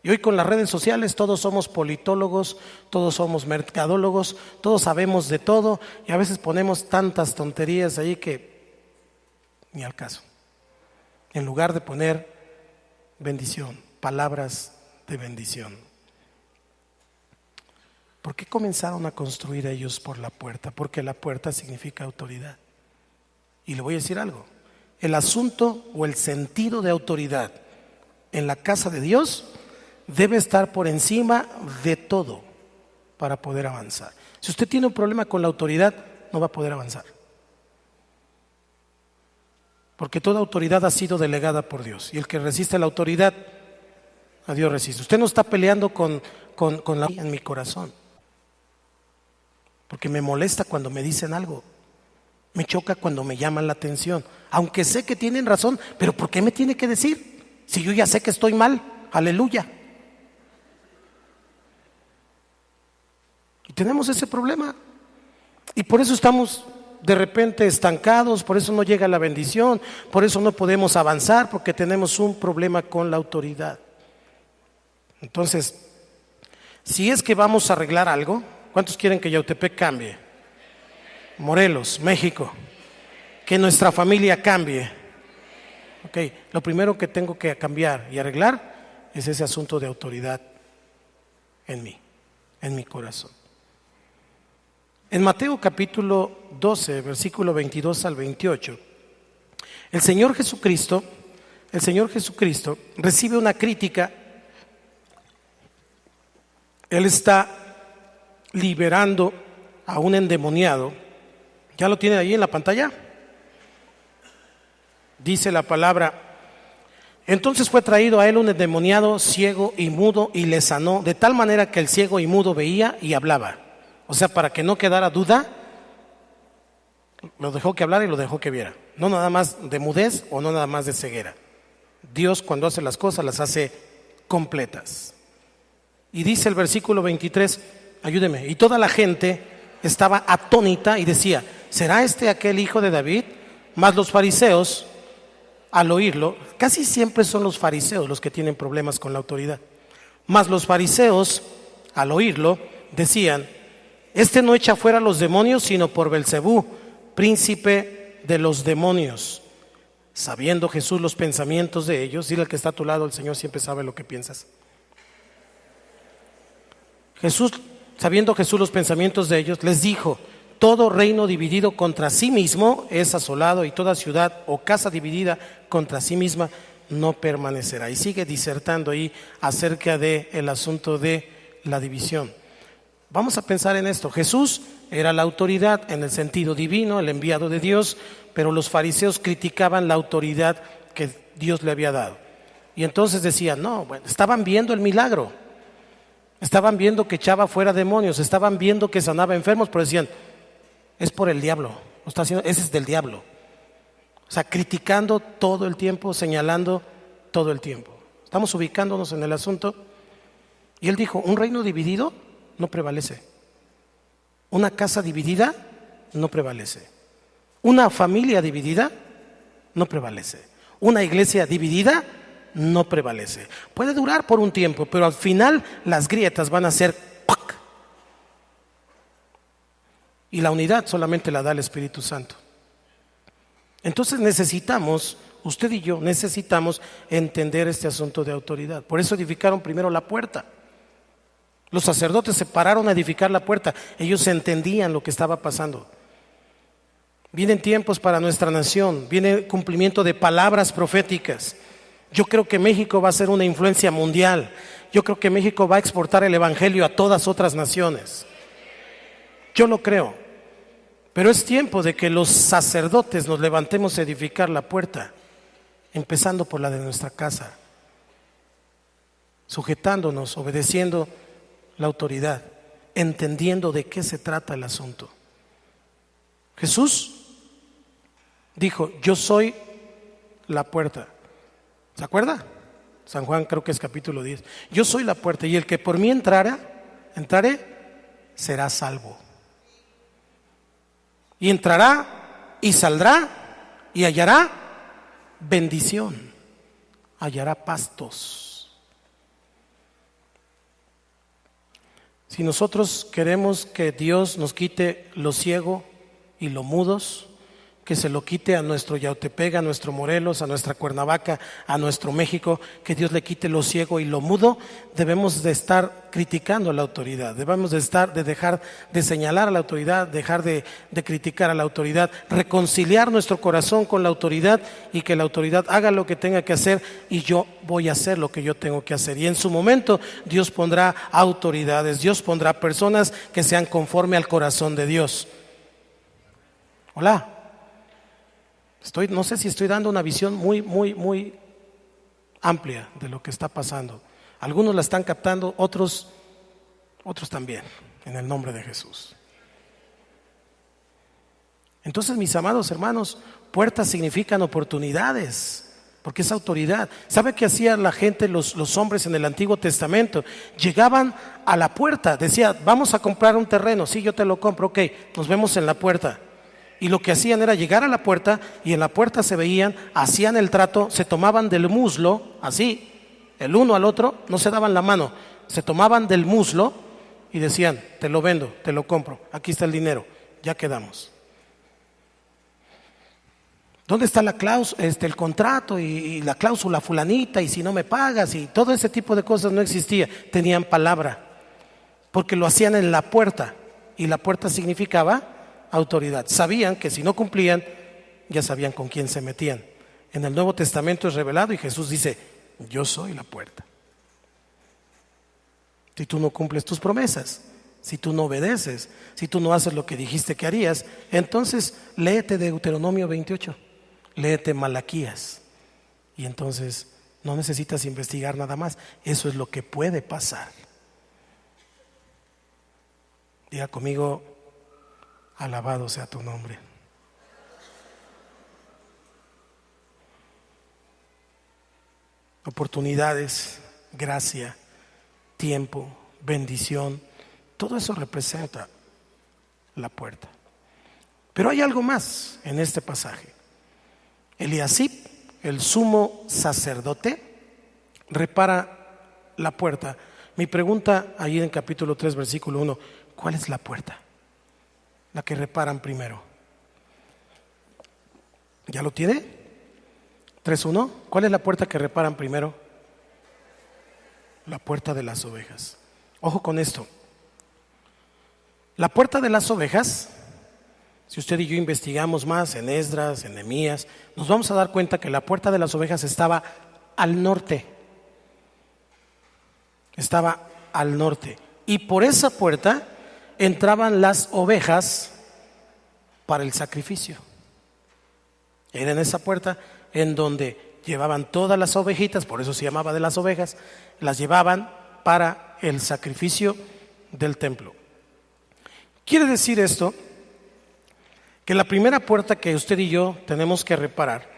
S1: Y hoy con las redes sociales todos somos politólogos, todos somos mercadólogos, todos sabemos de todo y a veces ponemos tantas tonterías ahí que ni al caso. En lugar de poner bendición, palabras de bendición. ¿Por qué comenzaron a construir ellos por la puerta? Porque la puerta significa autoridad. Y le voy a decir algo, el asunto o el sentido de autoridad en la casa de Dios debe estar por encima de todo para poder avanzar. Si usted tiene un problema con la autoridad, no va a poder avanzar. Porque toda autoridad ha sido delegada por Dios. Y el que resiste la autoridad, a Dios resiste. Usted no está peleando con la en mi corazón. Porque me molesta cuando me dicen algo. Me choca cuando me llaman la atención. Aunque sé que tienen razón, pero ¿por qué me tiene que decir? Si yo ya sé que estoy mal. Aleluya. Y tenemos ese problema. Y por eso estamos de repente estancados, por eso no llega la bendición, por eso no podemos avanzar, porque tenemos un problema con la autoridad. Entonces, si es que vamos a arreglar algo, ¿cuántos quieren que Yautepec cambie? Morelos, México, que nuestra familia cambie. Ok, lo primero que tengo que cambiar y arreglar es ese asunto de autoridad en mí, en mi corazón. En Mateo capítulo 12, versículo 22 al 28, el Señor Jesucristo recibe una crítica. Él está liberando a un endemoniado. ¿Ya lo tienen ahí en la pantalla? Dice la palabra: entonces fue traído a él un endemoniado ciego y mudo y le sanó, de tal manera que el ciego y mudo veía y hablaba. O sea, para que no quedara duda, lo dejó que hablara y lo dejó que viera. No nada más de mudez o no nada más de ceguera. Dios cuando hace las cosas las hace completas. Y dice el versículo 23, ayúdeme, y toda la gente estaba atónita y decía: ¿será este aquel hijo de David? Mas los fariseos, al oírlo, casi siempre son los fariseos los que tienen problemas con la autoridad. Mas los fariseos, al oírlo, decían: este no echa fuera a los demonios, sino por Belcebú, príncipe de los demonios. Sabiendo Jesús los pensamientos de ellos, dile al que está a tu lado, el Señor siempre sabe lo que piensas. Sabiendo Jesús los pensamientos de ellos, les dijo: todo reino dividido contra sí mismo es asolado, y toda ciudad o casa dividida contra sí misma no permanecerá. Y sigue disertando ahí acerca del asunto de la división. Vamos a pensar en esto. Jesús era la autoridad en el sentido divino, el enviado de Dios, pero los fariseos criticaban la autoridad que Dios le había dado. Y entonces decían: no, bueno, estaban viendo el milagro, estaban viendo que echaba fuera demonios, estaban viendo que sanaba enfermos, pero decían: es por el diablo, lo está haciendo, ese es del diablo. O sea, criticando todo el tiempo, señalando todo el tiempo. Estamos ubicándonos en el asunto. Y él dijo: un reino dividido no prevalece. Una casa dividida no prevalece. Una familia dividida no prevalece. Una iglesia dividida no prevalece. Puede durar por un tiempo, pero al final las grietas van a ser ¡pac! Y la unidad solamente la da el Espíritu Santo. Entonces necesitamos, usted y yo necesitamos entender este asunto de autoridad. Por eso edificaron primero la puerta. Los sacerdotes se pararon a edificar la puerta. Ellos entendían lo que estaba pasando. Vienen tiempos para nuestra nación, viene cumplimiento de palabras proféticas. Yo creo que México va a ser una influencia mundial. Yo creo que México va a exportar el evangelio a todas otras naciones. Yo lo creo. Pero es tiempo de que los sacerdotes nos levantemos a edificar la puerta, empezando por la de nuestra casa, sujetándonos, obedeciendo la autoridad, entendiendo de qué se trata el asunto. Jesús dijo: yo soy la puerta. ¿Se acuerda? San Juan, creo que es capítulo 10. Yo soy la puerta, y el que por mí entrare, será salvo. Y entrará y saldrá y hallará bendición, hallará pastos. Si nosotros queremos que Dios nos quite lo ciego y lo mudos, que se lo quite a nuestro Yautepec, a nuestro Morelos, a nuestra Cuernavaca, a nuestro México, que Dios le quite lo ciego y lo mudo, debemos de estar criticando a la autoridad, debemos de dejar de señalar a la autoridad, dejar de criticar a la autoridad, reconciliar nuestro corazón con la autoridad y que la autoridad haga lo que tenga que hacer y yo voy a hacer lo que yo tengo que hacer. Y en su momento Dios pondrá autoridades, Dios pondrá personas que sean conforme al corazón de Dios. Hola. No sé si estoy dando una visión muy amplia de lo que está pasando. Algunos la están captando, otros también, en el nombre de Jesús. Entonces, mis amados hermanos, puertas significan oportunidades, porque es autoridad. ¿Sabe qué hacía la gente, los hombres en el Antiguo Testamento? Llegaban a la puerta, decía: vamos a comprar un terreno. Sí, yo te lo compro, ok, nos vemos en la puerta. Y lo que hacían era llegar a la puerta, y en la puerta se veían, hacían el trato, se tomaban del muslo, así, el uno al otro, no se daban la mano, se tomaban del muslo y decían: te lo vendo, te lo compro, aquí está el dinero, ya quedamos. ¿Dónde está el contrato y la cláusula fulanita, y si no me pagas? Y todo ese tipo de cosas no existía. Tenían palabra, porque lo hacían en la puerta, y la puerta significaba autoridad. Sabían que si no cumplían, ya sabían con quién se metían. En el Nuevo Testamento es revelado y Jesús dice: yo soy la puerta. Si tú no cumples tus promesas, si tú no obedeces, si tú no haces lo que dijiste que harías, entonces léete Deuteronomio 28, léete Malaquías, y entonces no necesitas investigar nada más. Eso es lo que puede pasar. Diga conmigo: alabado sea tu nombre. Oportunidades, gracia, tiempo, bendición, todo eso representa la puerta. Pero hay algo más en este pasaje. Eliasib, el sumo sacerdote, repara la puerta. Mi pregunta ahí en capítulo 3, versículo 1: ¿cuál es la puerta? La que reparan primero. ¿Ya lo tiene? 3:1. ¿Cuál es la puerta que reparan primero? La puerta de las ovejas. Ojo con esto. La puerta de las ovejas, si usted y yo investigamos más en Esdras, en Nehemías, nos vamos a dar cuenta que la puerta de las ovejas estaba al norte. Estaba al norte. Y por esa puerta entraban las ovejas para el sacrificio. Era en esa puerta en donde llevaban todas las ovejitas, por eso se llamaba de las ovejas, las llevaban para el sacrificio del templo. Quiere decir esto que la primera puerta que usted y yo tenemos que reparar,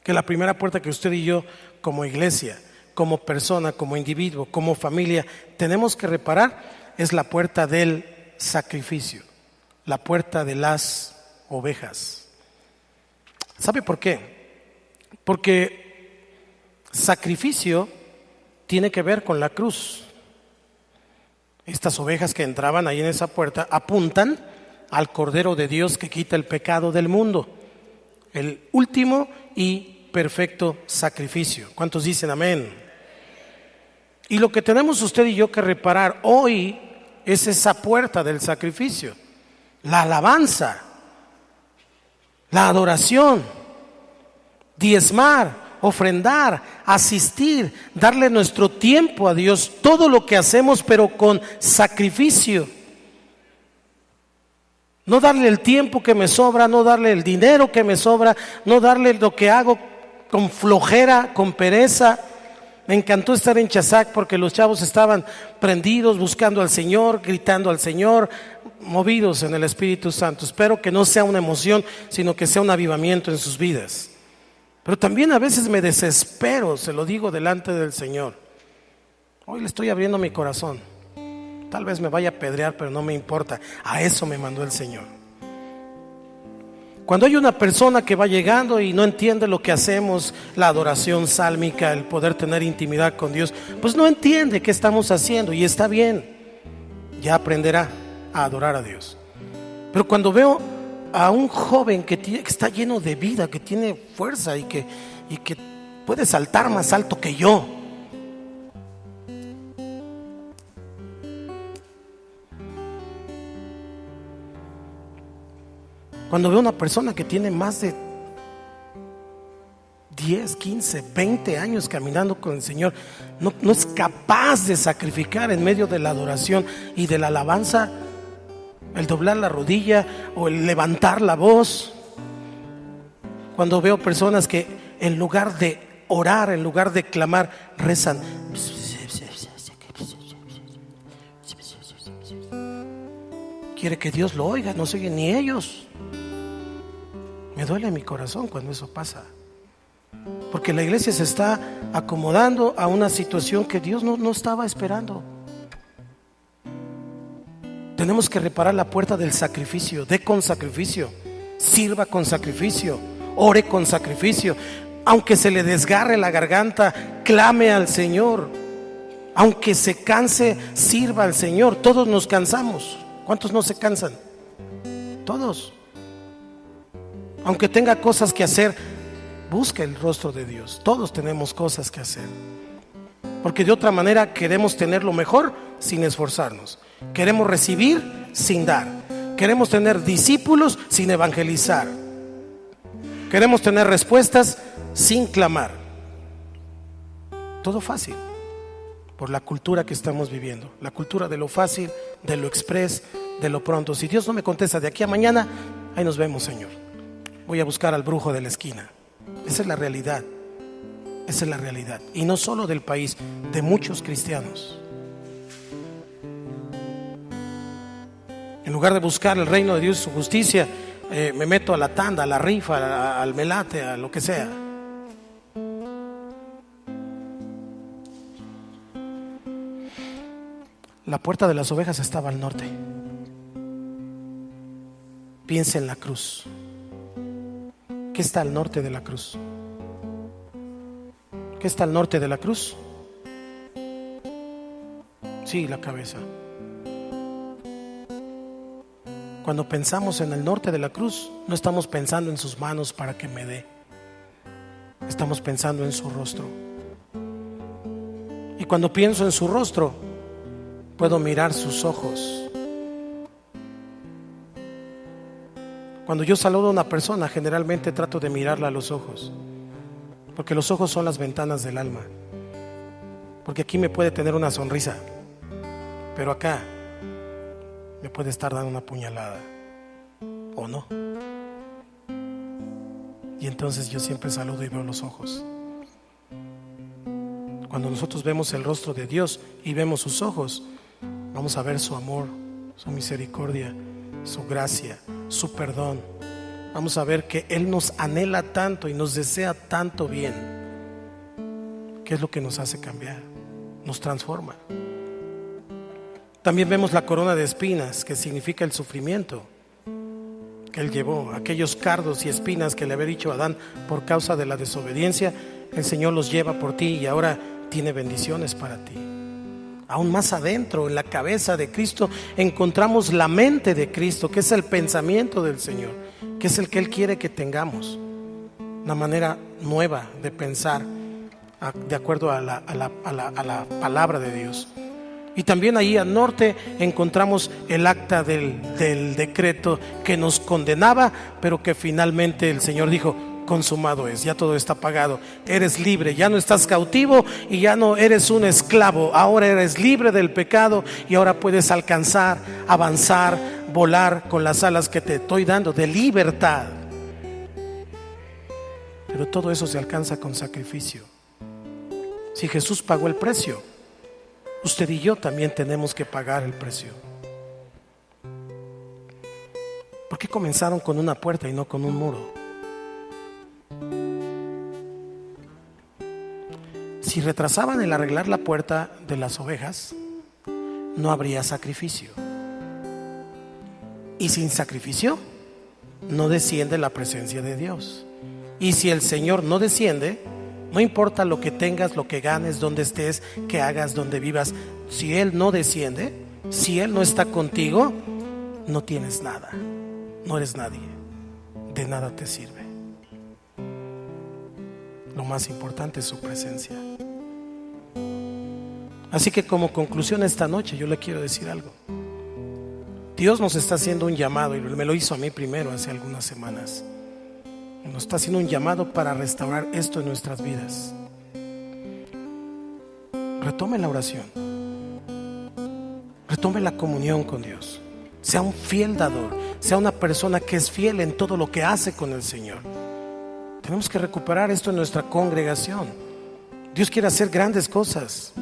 S1: que la primera puerta que usted y yo como iglesia, como persona, como individuo, como familia, tenemos que reparar, es la puerta del sacrificio, la puerta de las ovejas. ¿Sabe por qué? Porque sacrificio tiene que ver con la cruz. Estas ovejas que entraban ahí en esa puerta apuntan al Cordero de Dios que quita el pecado del mundo, el último y perfecto sacrificio. ¿Cuántos dicen amén? Y lo que tenemos usted y yo que reparar hoy es esa puerta del sacrificio, la alabanza, la adoración, diezmar, ofrendar, asistir, darle nuestro tiempo a Dios, todo lo que hacemos pero con sacrificio. No darle el tiempo que me sobra, no darle el dinero que me sobra, no darle lo que hago con flojera, con pereza. Me encantó estar en Chazac porque los chavos estaban prendidos, buscando al Señor, gritando al Señor, movidos en el Espíritu Santo. Espero que no sea una emoción, sino que sea un avivamiento en sus vidas. Pero también a veces me desespero, se lo digo delante del Señor. Hoy le estoy abriendo mi corazón. Tal vez me vaya a apedrear, pero no me importa. A eso me mandó el Señor. Cuando hay una persona que va llegando y no entiende lo que hacemos, la adoración sálmica, el poder tener intimidad con Dios, pues no entiende qué estamos haciendo y está bien. Ya aprenderá a adorar a Dios. Pero cuando veo a un joven que está lleno de vida, que tiene fuerza y que puede saltar más alto que yo, cuando veo una persona que tiene más de 10, 15, 20 años caminando con el Señor, no es capaz de sacrificar en medio de la adoración y de la alabanza el doblar la rodilla o el levantar la voz. Cuando veo personas que en lugar de orar, en lugar de clamar, rezan. Quiere que Dios lo oiga, no se oyen ni ellos. Me duele mi corazón cuando eso pasa, porque la iglesia se está acomodando a una situación que Dios no estaba esperando. Tenemos que reparar la puerta del sacrificio, dé con sacrificio, sirva con sacrificio, ore con sacrificio. Aunque se le desgarre la garganta, clame al Señor. Aunque se canse, sirva al Señor. Todos nos cansamos. ¿Cuántos no se cansan? Todos. Aunque tenga cosas que hacer, busque el rostro de Dios. Todos tenemos cosas que hacer, porque de otra manera queremos tener lo mejor sin esforzarnos. Queremos recibir sin dar. Queremos tener discípulos sin evangelizar. Queremos tener respuestas sin clamar. Todo fácil, por la cultura que estamos viviendo. La cultura de lo fácil, de lo express, de lo pronto. Si Dios no me contesta de aquí a mañana, ahí nos vemos, Señor. Voy a buscar al brujo de la esquina. Esa es la realidad. Esa es la realidad. Y no solo del país, de muchos cristianos. En lugar de buscar el reino de Dios y su justicia, me meto a la tanda, a la rifa, al melate, a lo que sea. La puerta de las ovejas estaba al norte. Piensa en la cruz. ¿Qué está al norte de la cruz? ¿Qué está al norte de la cruz? Sí, la cabeza. Cuando pensamos en el norte de la cruz, no estamos pensando en sus manos para que me dé. Estamos pensando en su rostro. Y cuando pienso en su rostro, puedo mirar sus ojos. Cuando yo saludo a una persona, generalmente trato de mirarla a los ojos, porque los ojos son las ventanas del alma. Porque aquí me puede tener una sonrisa, pero acá me puede estar dando una puñalada, o no. Y entonces yo siempre saludo y veo los ojos. Cuando nosotros vemos el rostro de Dios y vemos sus ojos, vamos a ver su amor, su misericordia, su gracia, su perdón. Vamos a ver que Él nos anhela tanto y nos desea tanto bien. ¿Qué es lo que nos hace cambiar? Nos transforma. También vemos la corona de espinas, que significa el sufrimiento que Él llevó. Aquellos cardos y espinas que le había dicho a Adán por causa de la desobediencia, el Señor los lleva por ti y ahora tiene bendiciones para ti. Aún más adentro, en la cabeza de Cristo, encontramos la mente de Cristo, que es el pensamiento del Señor, que es el que Él quiere que tengamos. Una manera nueva de pensar, de acuerdo a la palabra de Dios. Y también ahí al norte encontramos el acta del decreto que nos condenaba, pero que finalmente el Señor dijo: consumado es, ya todo está pagado, eres libre, ya no estás cautivo y ya no eres un esclavo, ahora eres libre del pecado y ahora puedes alcanzar, avanzar, volar con las alas que te estoy dando de libertad. Pero todo eso se alcanza con sacrificio. Si Jesús pagó el precio, usted y yo también tenemos que pagar el precio. ¿Por qué comenzaron con una puerta y no con un muro? Si retrasaban el arreglar la puerta de las ovejas, no habría sacrificio. Y sin sacrificio no desciende la presencia de Dios. Y si el Señor no desciende, no importa lo que tengas, lo que ganes, donde estés, que hagas, donde vivas, si Él no desciende, si Él no está contigo, no tienes nada, no eres nadie, de nada te sirve. Lo más importante es su presencia. Así que como conclusión esta noche yo le quiero decir algo. Dios nos está haciendo un llamado, y me lo hizo a mí primero hace algunas semanas. Nos está haciendo un llamado para restaurar esto en nuestras vidas. Retome la oración, retome la comunión con Dios, sea un fiel dador, sea una persona que es fiel en todo lo que hace con el Señor. Tenemos que recuperar esto en nuestra congregación. Dios quiere hacer grandes cosas.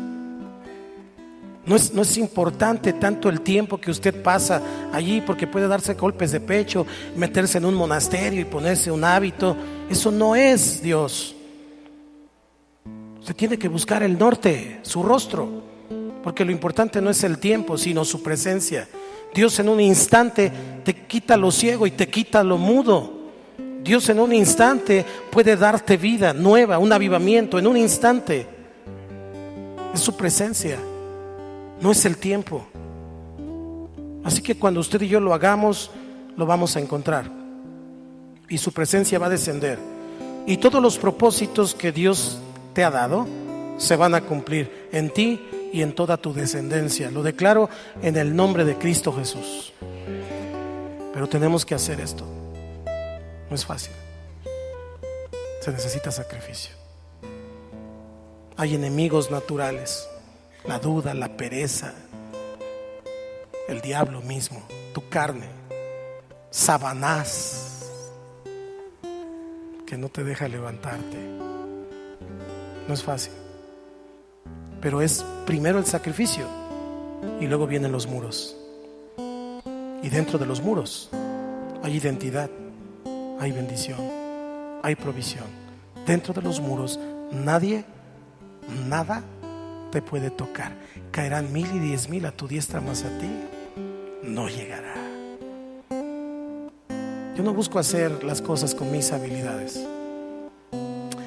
S1: No es importante tanto el tiempo que usted pasa allí, porque puede darse golpes de pecho, meterse en un monasterio y ponerse un hábito. Eso no es Dios. Usted tiene que buscar el norte, su rostro, porque lo importante no es el tiempo, sino su presencia. Dios en un instante te quita lo ciego y te quita lo mudo. Dios en un instante puede darte vida nueva, un avivamiento en un instante. Es su presencia, no es el tiempo. Así que cuando usted y yo lo hagamos, lo vamos a encontrar y su presencia va a descender, y todos los propósitos que Dios te ha dado se van a cumplir en ti y en toda tu descendencia. Lo declaro en el nombre de Cristo Jesús. Pero tenemos que hacer esto. No es fácil. Se necesita sacrificio. Hay enemigos naturales: la duda, la pereza, el diablo mismo, tu carne, Satanás, que no te deja levantarte. No es fácil, pero es primero el sacrificio y luego vienen los muros. Y dentro de los muros hay identidad, hay bendición, hay provisión. Dentro de los muros nadie, nada te puede tocar. Caerán 1000 y 10,000 a tu diestra, mas a ti no llegará. Yo no busco hacer las cosas con mis habilidades.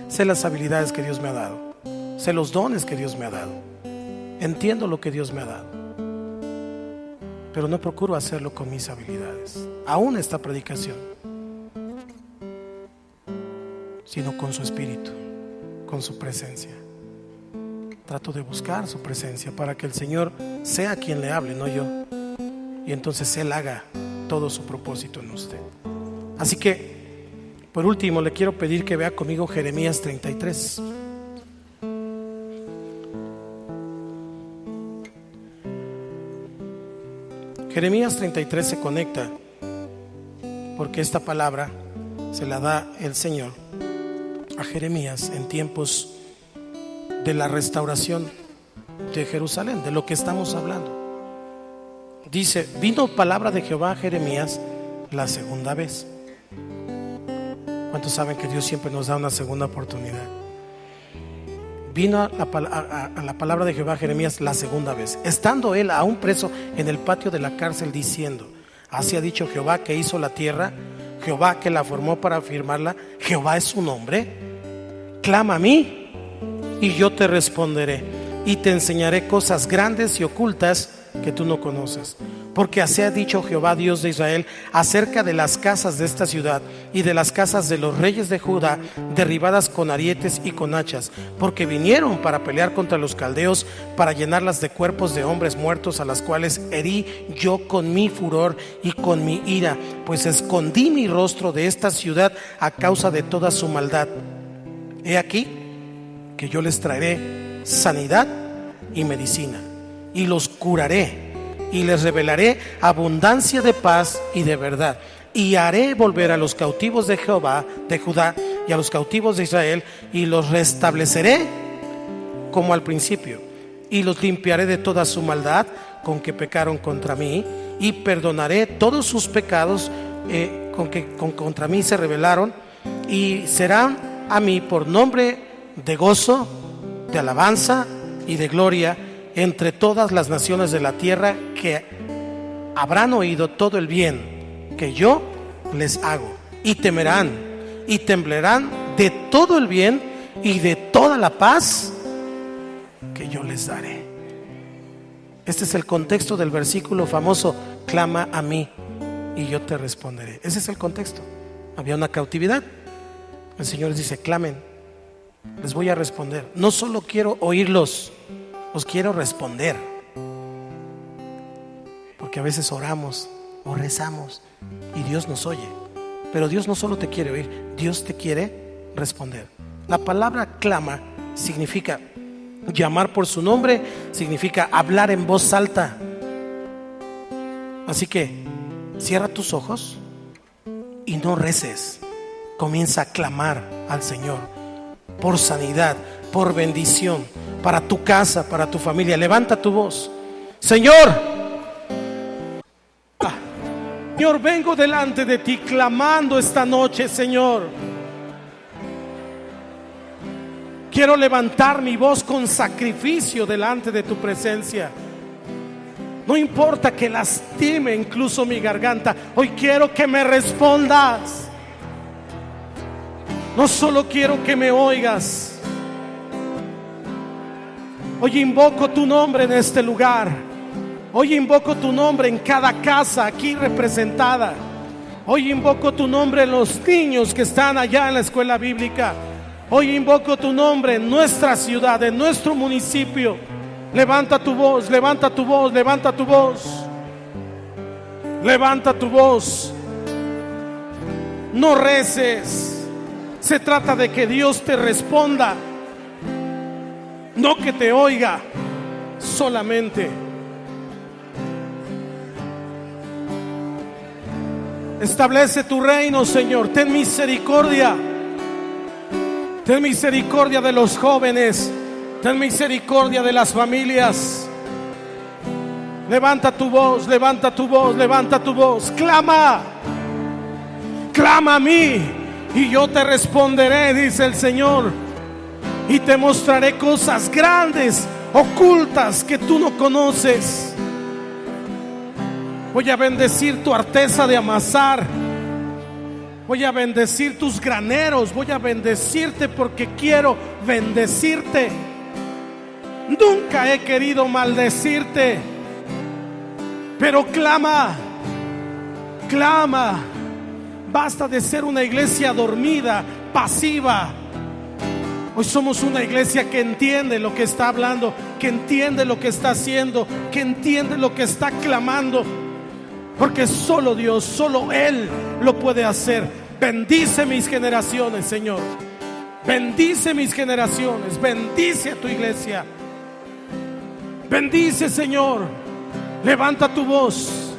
S1: Sé las habilidades que Dios me ha dado, sé los dones que Dios me ha dado, entiendo lo que Dios me ha dado, pero no procuro hacerlo con mis habilidades, aún esta predicación, sino con su espíritu, con su presencia. Trato de buscar su presencia para que el Señor sea quien le hable, no yo, y entonces Él haga todo su propósito en usted. Así que, por último, le quiero pedir que vea conmigo Jeremías 33. Jeremías 33 se conecta porque esta palabra se la da el Señor a Jeremías en tiempos de la restauración de Jerusalén, de lo que estamos hablando. Dice: vino palabra de Jehová a Jeremías la segunda vez. ¿Cuántos saben que Dios siempre nos da una segunda oportunidad? Vino a la palabra de Jehová a Jeremías la segunda vez, estando él aún preso en el patio de la cárcel, diciendo: así ha dicho Jehová, que hizo la tierra, Jehová que la formó para afirmarla, Jehová es su nombre. Clama a mí y yo te responderé y te enseñaré cosas grandes y ocultas que tú no conoces. Porque así ha dicho Jehová Dios de Israel acerca de las casas de esta ciudad y de las casas de los reyes de Judá, derribadas con arietes y con hachas, porque vinieron para pelear contra los caldeos, para llenarlas de cuerpos de hombres muertos, a las cuales herí yo con mi furor y con mi ira, pues escondí mi rostro de esta ciudad a causa de toda su maldad. He aquí que yo les traeré sanidad y medicina, y los curaré, y les revelaré abundancia de paz y de verdad, y haré volver a los cautivos de Jehová, de Judá, y a los cautivos de Israel, y los restableceré como al principio, y los limpiaré de toda su maldad con que pecaron contra mí, y perdonaré todos sus pecados contra mí se rebelaron, y serán a mí por nombre de gozo, de alabanza y de gloria entre todas las naciones de la tierra, que habrán oído todo el bien que yo les hago, y temerán y temblarán de todo el bien y de toda la paz que yo les daré. Este es el contexto del versículo famoso: clama a mí y yo te responderé. Ese es el contexto. Había una cautividad. El Señor les dice: clamen, les voy a responder. No solo quiero oírlos, os quiero responder. Porque a veces oramos o rezamos y Dios nos oye, pero Dios no solo te quiere oír, Dios te quiere responder. La palabra clama significa llamar por su nombre, significa hablar en voz alta. Así que cierra tus ojos y no reces. Comienza a clamar al Señor por sanidad, por bendición, para tu casa, para tu familia. Levanta tu voz. Señor, Señor, vengo delante de ti clamando esta noche, Señor. Quiero levantar mi voz con sacrificio delante de tu presencia. No importa que lastime incluso mi garganta, hoy quiero que me respondas. No solo quiero que me oigas. Hoy invoco tu nombre en este lugar. Hoy invoco tu nombre en cada casa aquí representada. Hoy invoco tu nombre en los niños que están allá en la escuela bíblica. Hoy invoco tu nombre en nuestra ciudad, en nuestro municipio. Levanta tu voz, levanta tu voz, levanta tu voz. Levanta tu voz. No reces. Se trata de que Dios te responda, no que te oiga solamente. Establece tu reino, Señor. Ten misericordia. Ten misericordia de los jóvenes. Ten misericordia de las familias. Levanta tu voz, levanta tu voz, levanta tu voz. Clama. Clama a mí y yo te responderé, dice el Señor, y te mostraré cosas grandes, ocultas, que tú no conoces. Voy a bendecir tu arteza de amasar. Voy a bendecir tus graneros. Voy a bendecirte porque quiero bendecirte. Nunca he querido maldecirte, pero clama, clama. Basta de ser una iglesia dormida, pasiva. Hoy somos una iglesia que entiende lo que está hablando, que entiende lo que está haciendo, que entiende lo que está clamando. Porque solo Dios, solo Él lo puede hacer. Bendice mis generaciones, Señor. Bendice mis generaciones. Bendice a tu iglesia. Bendice, Señor. Levanta tu voz.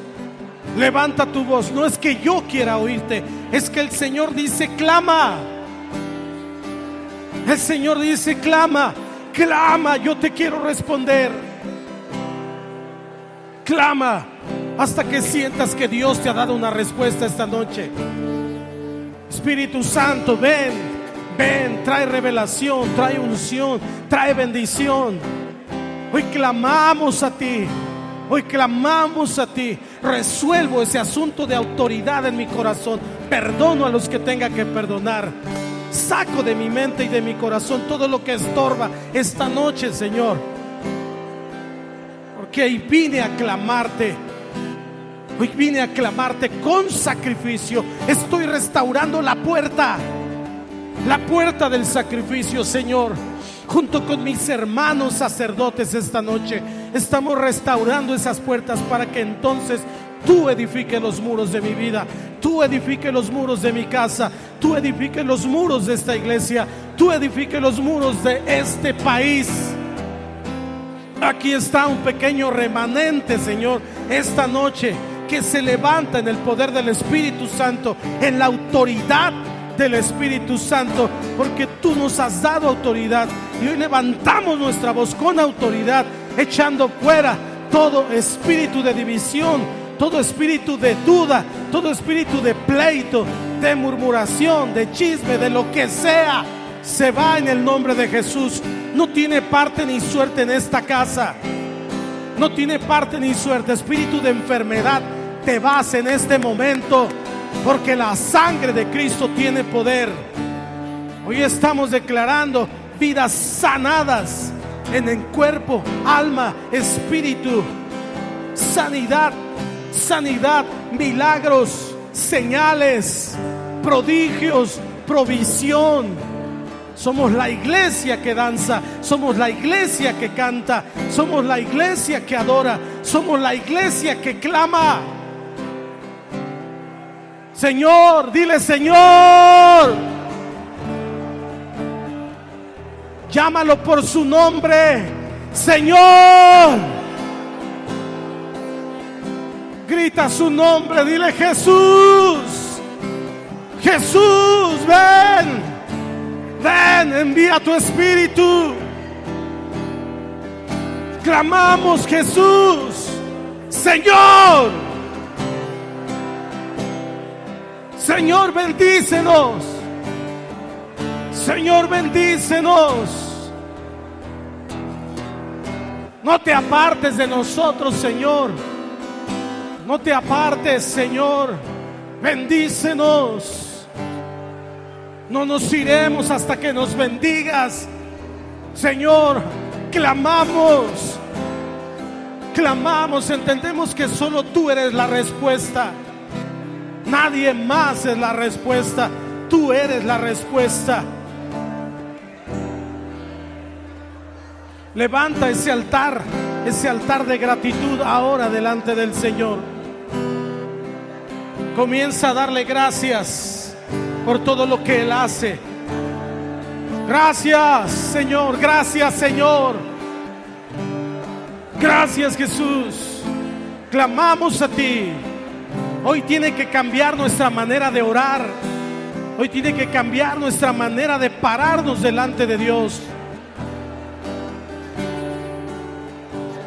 S1: Levanta tu voz. No es que yo quiera oírte, es que el Señor dice clama. El Señor dice clama. Clama, yo te quiero responder. Clama hasta que sientas que Dios te ha dado una respuesta esta noche. Espíritu Santo, ven, ven, trae revelación, trae unción, trae bendición. Hoy clamamos a ti. Hoy clamamos a ti. Resuelvo ese asunto de autoridad en mi corazón. Perdono a los que tenga que perdonar. Saco de mi mente y de mi corazón todo lo que estorba esta noche, Señor. Porque vine a clamarte. Hoy vine a clamarte con sacrificio. Estoy restaurando la puerta del sacrificio, Señor. Junto con mis hermanos sacerdotes esta noche estamos restaurando esas puertas para que entonces tú edifiques los muros de mi vida, tú edifiques los muros de mi casa, tú edifiques los muros de esta iglesia, tú edifiques los muros de este país. Aquí está un pequeño remanente, Señor, esta noche, que se levanta en el poder del Espíritu Santo, en la autoridad del Espíritu Santo, porque tú nos has dado autoridad. Y hoy levantamos nuestra voz con autoridad, echando fuera todo espíritu de división, todo espíritu de duda, todo espíritu de pleito, de murmuración, de chisme, de lo que sea. Se va en el nombre de Jesús. No tiene parte ni suerte en esta casa. No tiene parte ni suerte. Espíritu de enfermedad, te vas en este momento, porque la sangre de Cristo tiene poder. Hoy estamos declarando vidas sanadas en el cuerpo, alma, espíritu. Sanidad, sanidad, milagros, señales, prodigios, provisión. Somos la iglesia que danza, somos la iglesia que canta, somos la iglesia que adora, somos la iglesia que clama. Señor, dile Señor. Llámalo por su nombre, Señor. Grita su nombre, dile Jesús. Jesús, ven. Ven, envía tu espíritu. Clamamos, Jesús. Señor. Señor, bendícenos. Señor, bendícenos. No te apartes de nosotros, Señor. No te apartes, Señor. Bendícenos. No nos iremos hasta que nos bendigas, Señor. Clamamos, clamamos. Entendemos que solo tú eres la respuesta. Nadie más es la respuesta. Tú eres la respuesta. Levanta ese altar de gratitud ahora delante del Señor. Comienza a darle gracias por todo lo que Él hace. Gracias, Señor. Gracias, Señor. Gracias, Jesús. Clamamos a ti. Hoy tiene que cambiar nuestra manera de orar. Hoy tiene que cambiar nuestra manera de pararnos delante de Dios.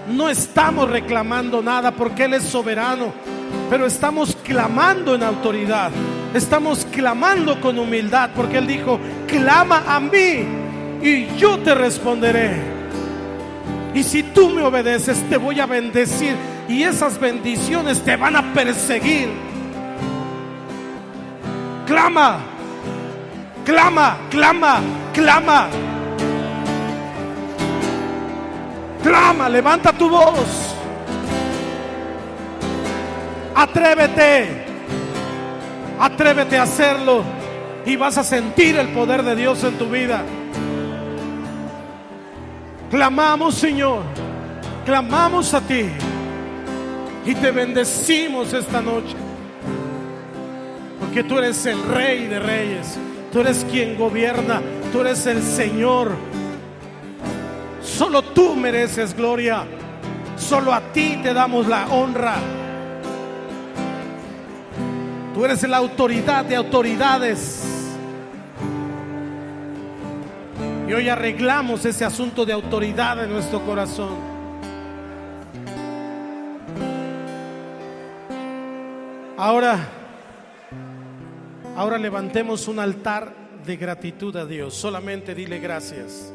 S1: No estamos reclamando nada porque Él es soberano, pero estamos clamando en autoridad. Estamos clamando con humildad, porque Él dijo: clama a mí y yo te responderé. Y si tú me obedeces, te voy a bendecir, y esas bendiciones te van a perseguir. Clama, clama, clama, clama. Clama, levanta tu voz. Atrévete. Atrévete a hacerlo y vas a sentir el poder de Dios en tu vida. Clamamos, Señor. Clamamos a ti y te bendecimos esta noche, porque tú eres el Rey de Reyes. Tú eres quien gobierna. Tú eres el Señor. Solo tú mereces gloria. Solo a ti te damos la honra. Tú eres la autoridad de autoridades. Y hoy arreglamos ese asunto de autoridad en nuestro corazón. Ahora levantemos un altar de gratitud a Dios. Solamente dile gracias.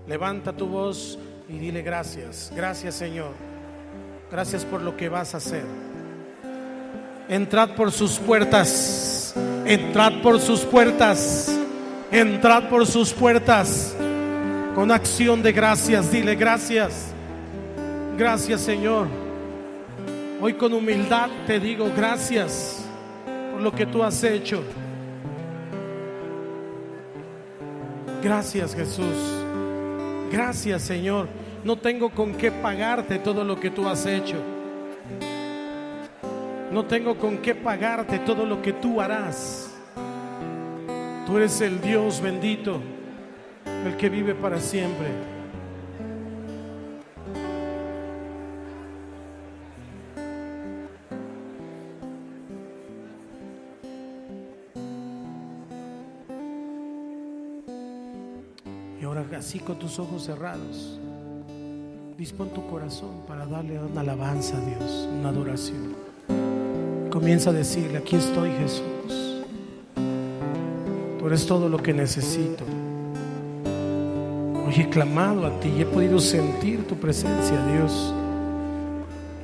S1: Levanta tu voz y dile gracias. Gracias, Señor. Gracias por lo que vas a hacer. Entrad por sus puertas. Entrad por sus puertas. Entrad por sus puertas con acción de gracias. Dile gracias. Gracias, Señor. Hoy con humildad te digo gracias por lo que tú has hecho. Gracias, Jesús. Gracias, Señor. No tengo con qué pagarte todo lo que tú has hecho. No tengo con qué pagarte todo lo que tú harás. Tú eres el Dios bendito, el que vive para siempre. Y ahora, así con tus ojos cerrados, dispón tu corazón para darle una alabanza a Dios, una adoración. Comienza a decirle: aquí estoy, Jesús. Tú eres todo lo que necesito. Hoy he clamado a ti y he podido sentir tu presencia, Dios.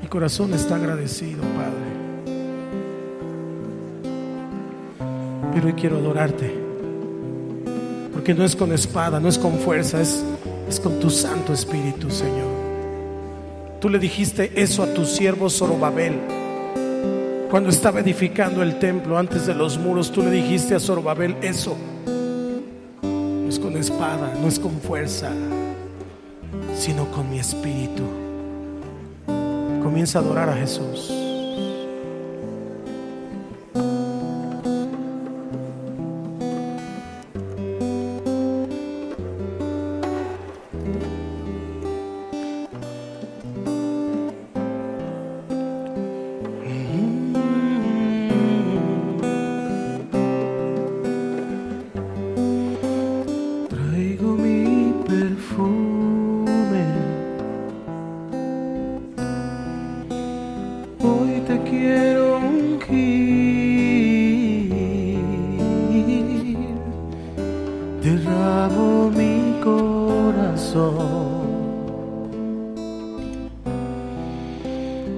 S1: Mi corazón está agradecido, Padre. Pero hoy quiero adorarte, porque no es con espada, no es con fuerza, es con tu Santo Espíritu, Señor. Tú le dijiste eso a tu siervo Zorobabel cuando estaba edificando el templo. Antes de los muros, tú le dijiste a Zorobabel eso. No es con espada, no es con fuerza, sino con mi espíritu. Comienza a adorar a Jesús.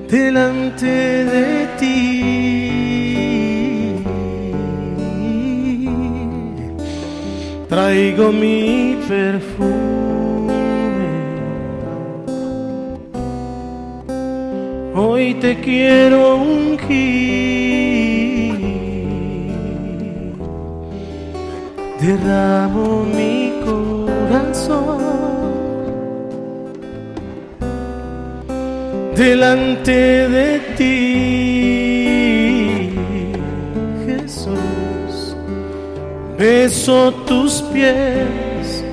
S2: Delante de ti traigo mi perfume. Hoy te quiero ungir. Derramo mi corazón delante de ti, Jesús. Beso tus pies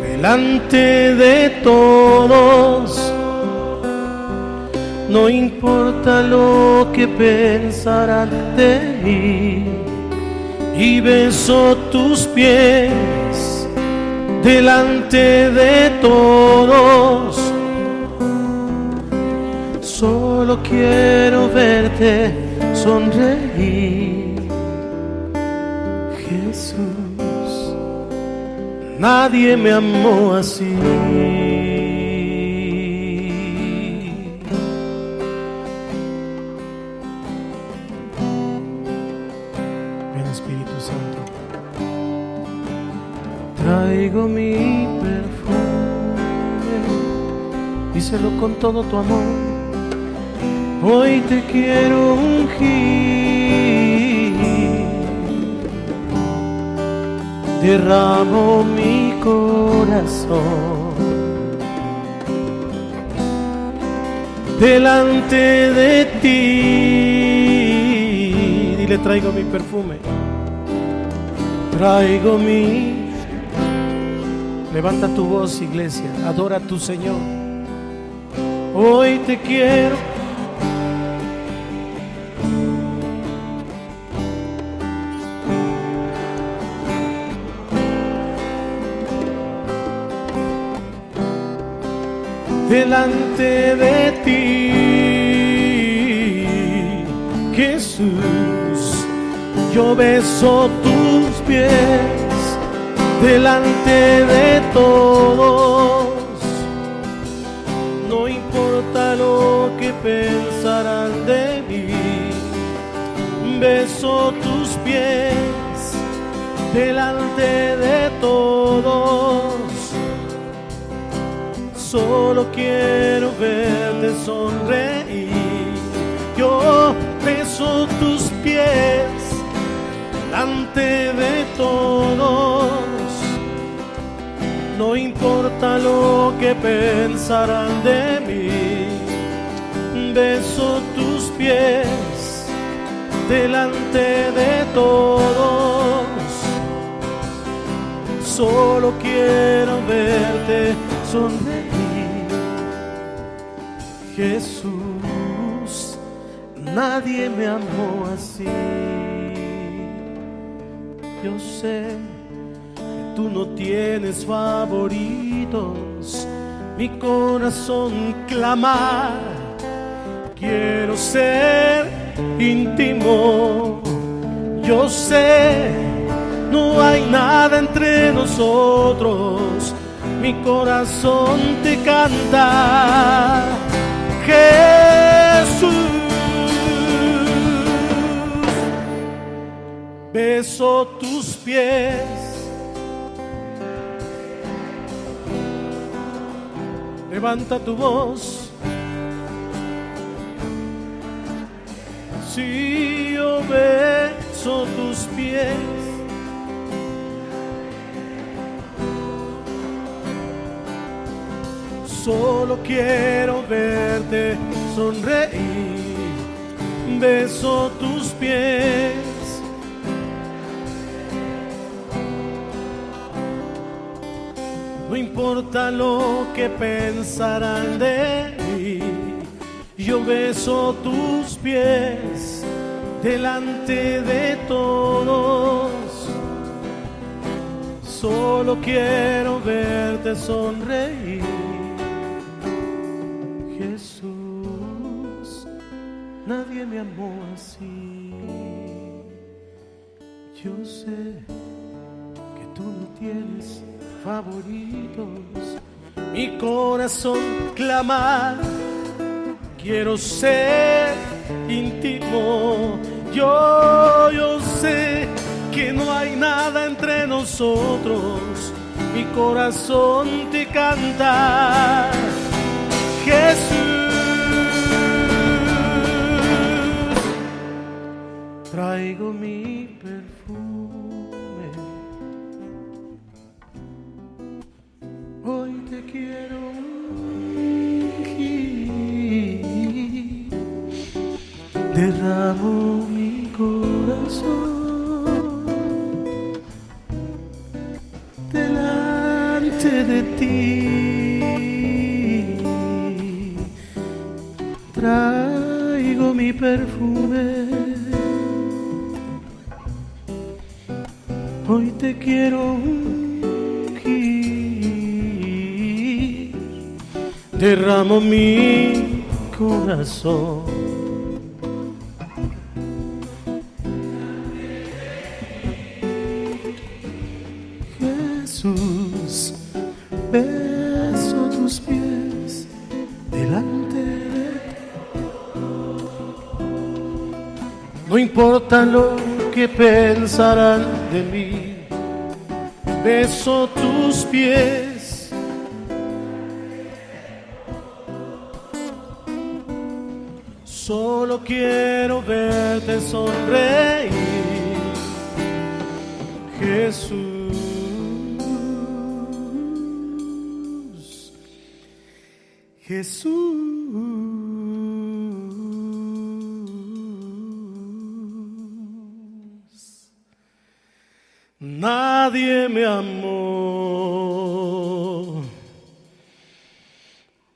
S2: delante de todos. No importa lo que pensarán de mí. Y beso tus pies delante de todos. Solo quiero verte sonreír, Jesús. Nadie me amó así.
S1: Ven, Espíritu Santo.
S2: Traigo mi perfume, díselo con todo tu amor. Hoy te quiero ungir. Derramo mi corazón delante de ti. Dile: traigo mi perfume. Traigo mi...
S1: Levanta tu voz, iglesia. Adora a tu Señor.
S2: Hoy te quiero. Delante de ti, Jesús. Yo beso tus pies delante de todos. No importa lo que pensarán de mí. Beso tus pies delante de todos. Solo quiero verte sonreír, beso tus pies delante de todos. No importa lo que pensarán de mí, beso tus pies delante de todos. Solo quiero verte sonreír, Jesús. Nadie me amó así. Yo sé que tú no tienes favoritos. Mi corazón clama, quiero ser íntimo. Yo sé, no hay nada entre nosotros. Mi corazón te canta, Jesús. Beso tus pies, levanta tu voz. Si yo beso tus pies, solo quiero verte sonreír. Beso tus pies, no importa lo que pensarán de mí. Yo beso tus pies delante de todos. Solo quiero verte sonreír, Jesús. Nadie me amó así. Yo sé que tú no tienes favoritos. Mi corazón clama, quiero ser íntimo. Yo sé que no hay nada entre nosotros. Mi corazón te canta, Jesús. Traigo mi perfume, hoy te quiero ungir. Derramo mi corazón delante de ti. Traigo mi perfume, hoy te quiero ungir. Derramo mi corazón Jesús. Beso tus pies delante de ti. No importa lo que pensarán de mí. Beso tus pies, solo quiero verte sonreír, Jesús. Jesús, nadie me amó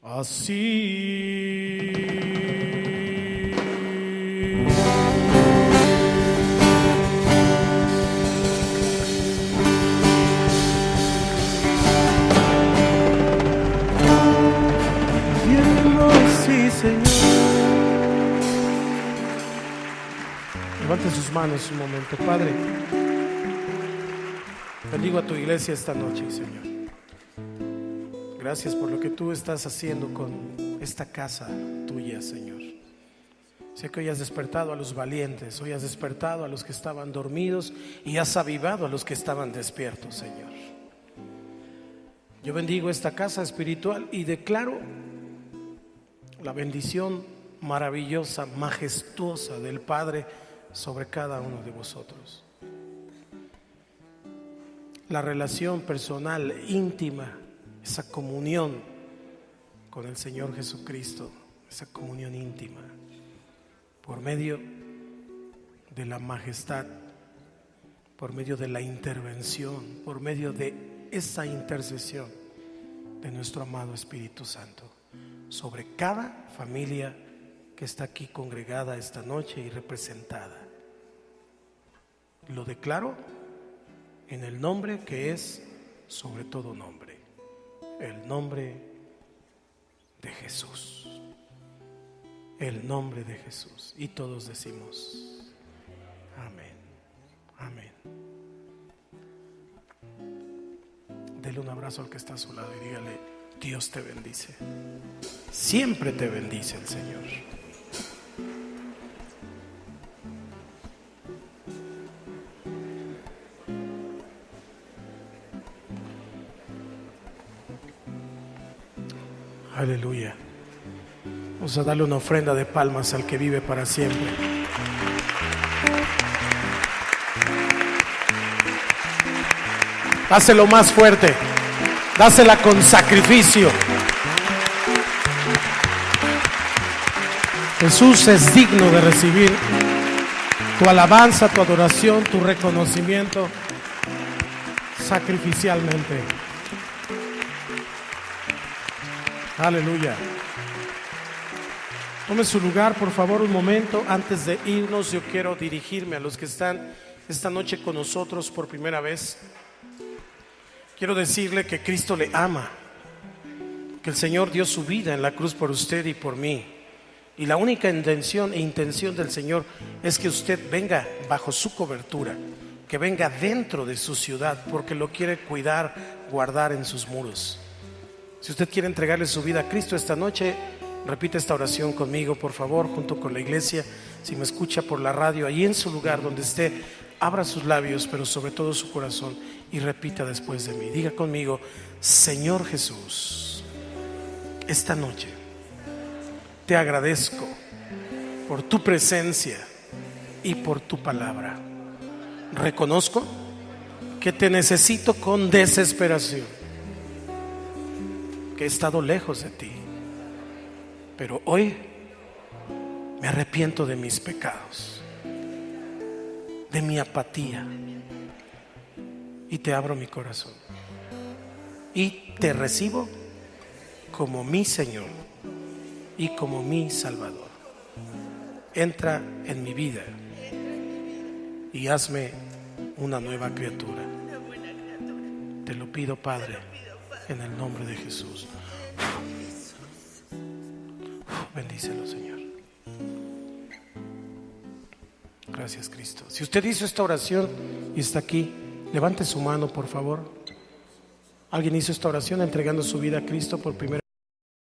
S2: así. Sí, Señor.
S1: Levante sus manos un momento, Padre. Bendigo a tu iglesia esta noche, Señor. Gracias por lo que tú estás haciendo con esta casa tuya, Señor. Sé que hoy has despertado a los valientes, hoy has despertado a los que estaban dormidos y has avivado a los que estaban despiertos, Señor. Yo bendigo esta casa espiritual y declaro la bendición maravillosa, majestuosa del Padre sobre cada uno de vosotros. La relación personal, íntima, esa comunión con el Señor Jesucristo, esa comunión íntima, por medio de la majestad, por medio de la intervención, por medio de esa intercesión de nuestro amado Espíritu Santo, sobre cada familia que está aquí congregada esta noche y representada. Lo declaro en el nombre que es sobre todo nombre, el nombre de Jesús, el nombre de Jesús. Y todos decimos amén, amén. Dele un abrazo al que está a su lado y dígale: Dios te bendice. Siempre te bendice el Señor. Aleluya. Vamos a darle una ofrenda de palmas al que vive para siempre. Dáselo más fuerte. Dásela con sacrificio. Jesús es digno de recibir tu alabanza, tu adoración, tu reconocimiento sacrificialmente. Aleluya. Tome su lugar, por favor, un momento. Antes de irnos, yo quiero dirigirme a los que están esta noche con nosotros por primera vez. Quiero decirle que Cristo le ama, que el Señor dio su vida en la cruz por usted y por mí. Y la única intención del Señor es que usted venga bajo su cobertura, que venga dentro de su ciudad, porque lo quiere cuidar, guardar en sus muros. Si usted quiere entregarle su vida a Cristo esta noche, repite esta oración conmigo, por favor, junto con la iglesia. Si me escucha por la radio, ahí en su lugar donde esté, abra sus labios, pero sobre todo su corazón, y repita después de mí. Diga conmigo: Señor Jesús, esta noche te agradezco por tu presencia y por tu palabra. Reconozco que te necesito con desesperación, que he estado lejos de ti, pero hoy me arrepiento de mis pecados, de mi apatía, y te abro mi corazón y te recibo como mi Señor y como mi Salvador. Entra en mi vida y hazme una nueva criatura. Te lo pido, Padre, en el nombre de Jesús. Bendícelo, Señor. Gracias, Cristo. Si usted hizo esta oración y está aquí, levante su mano, por favor. ¿Alguien hizo esta oración entregando su vida a Cristo por primera vez?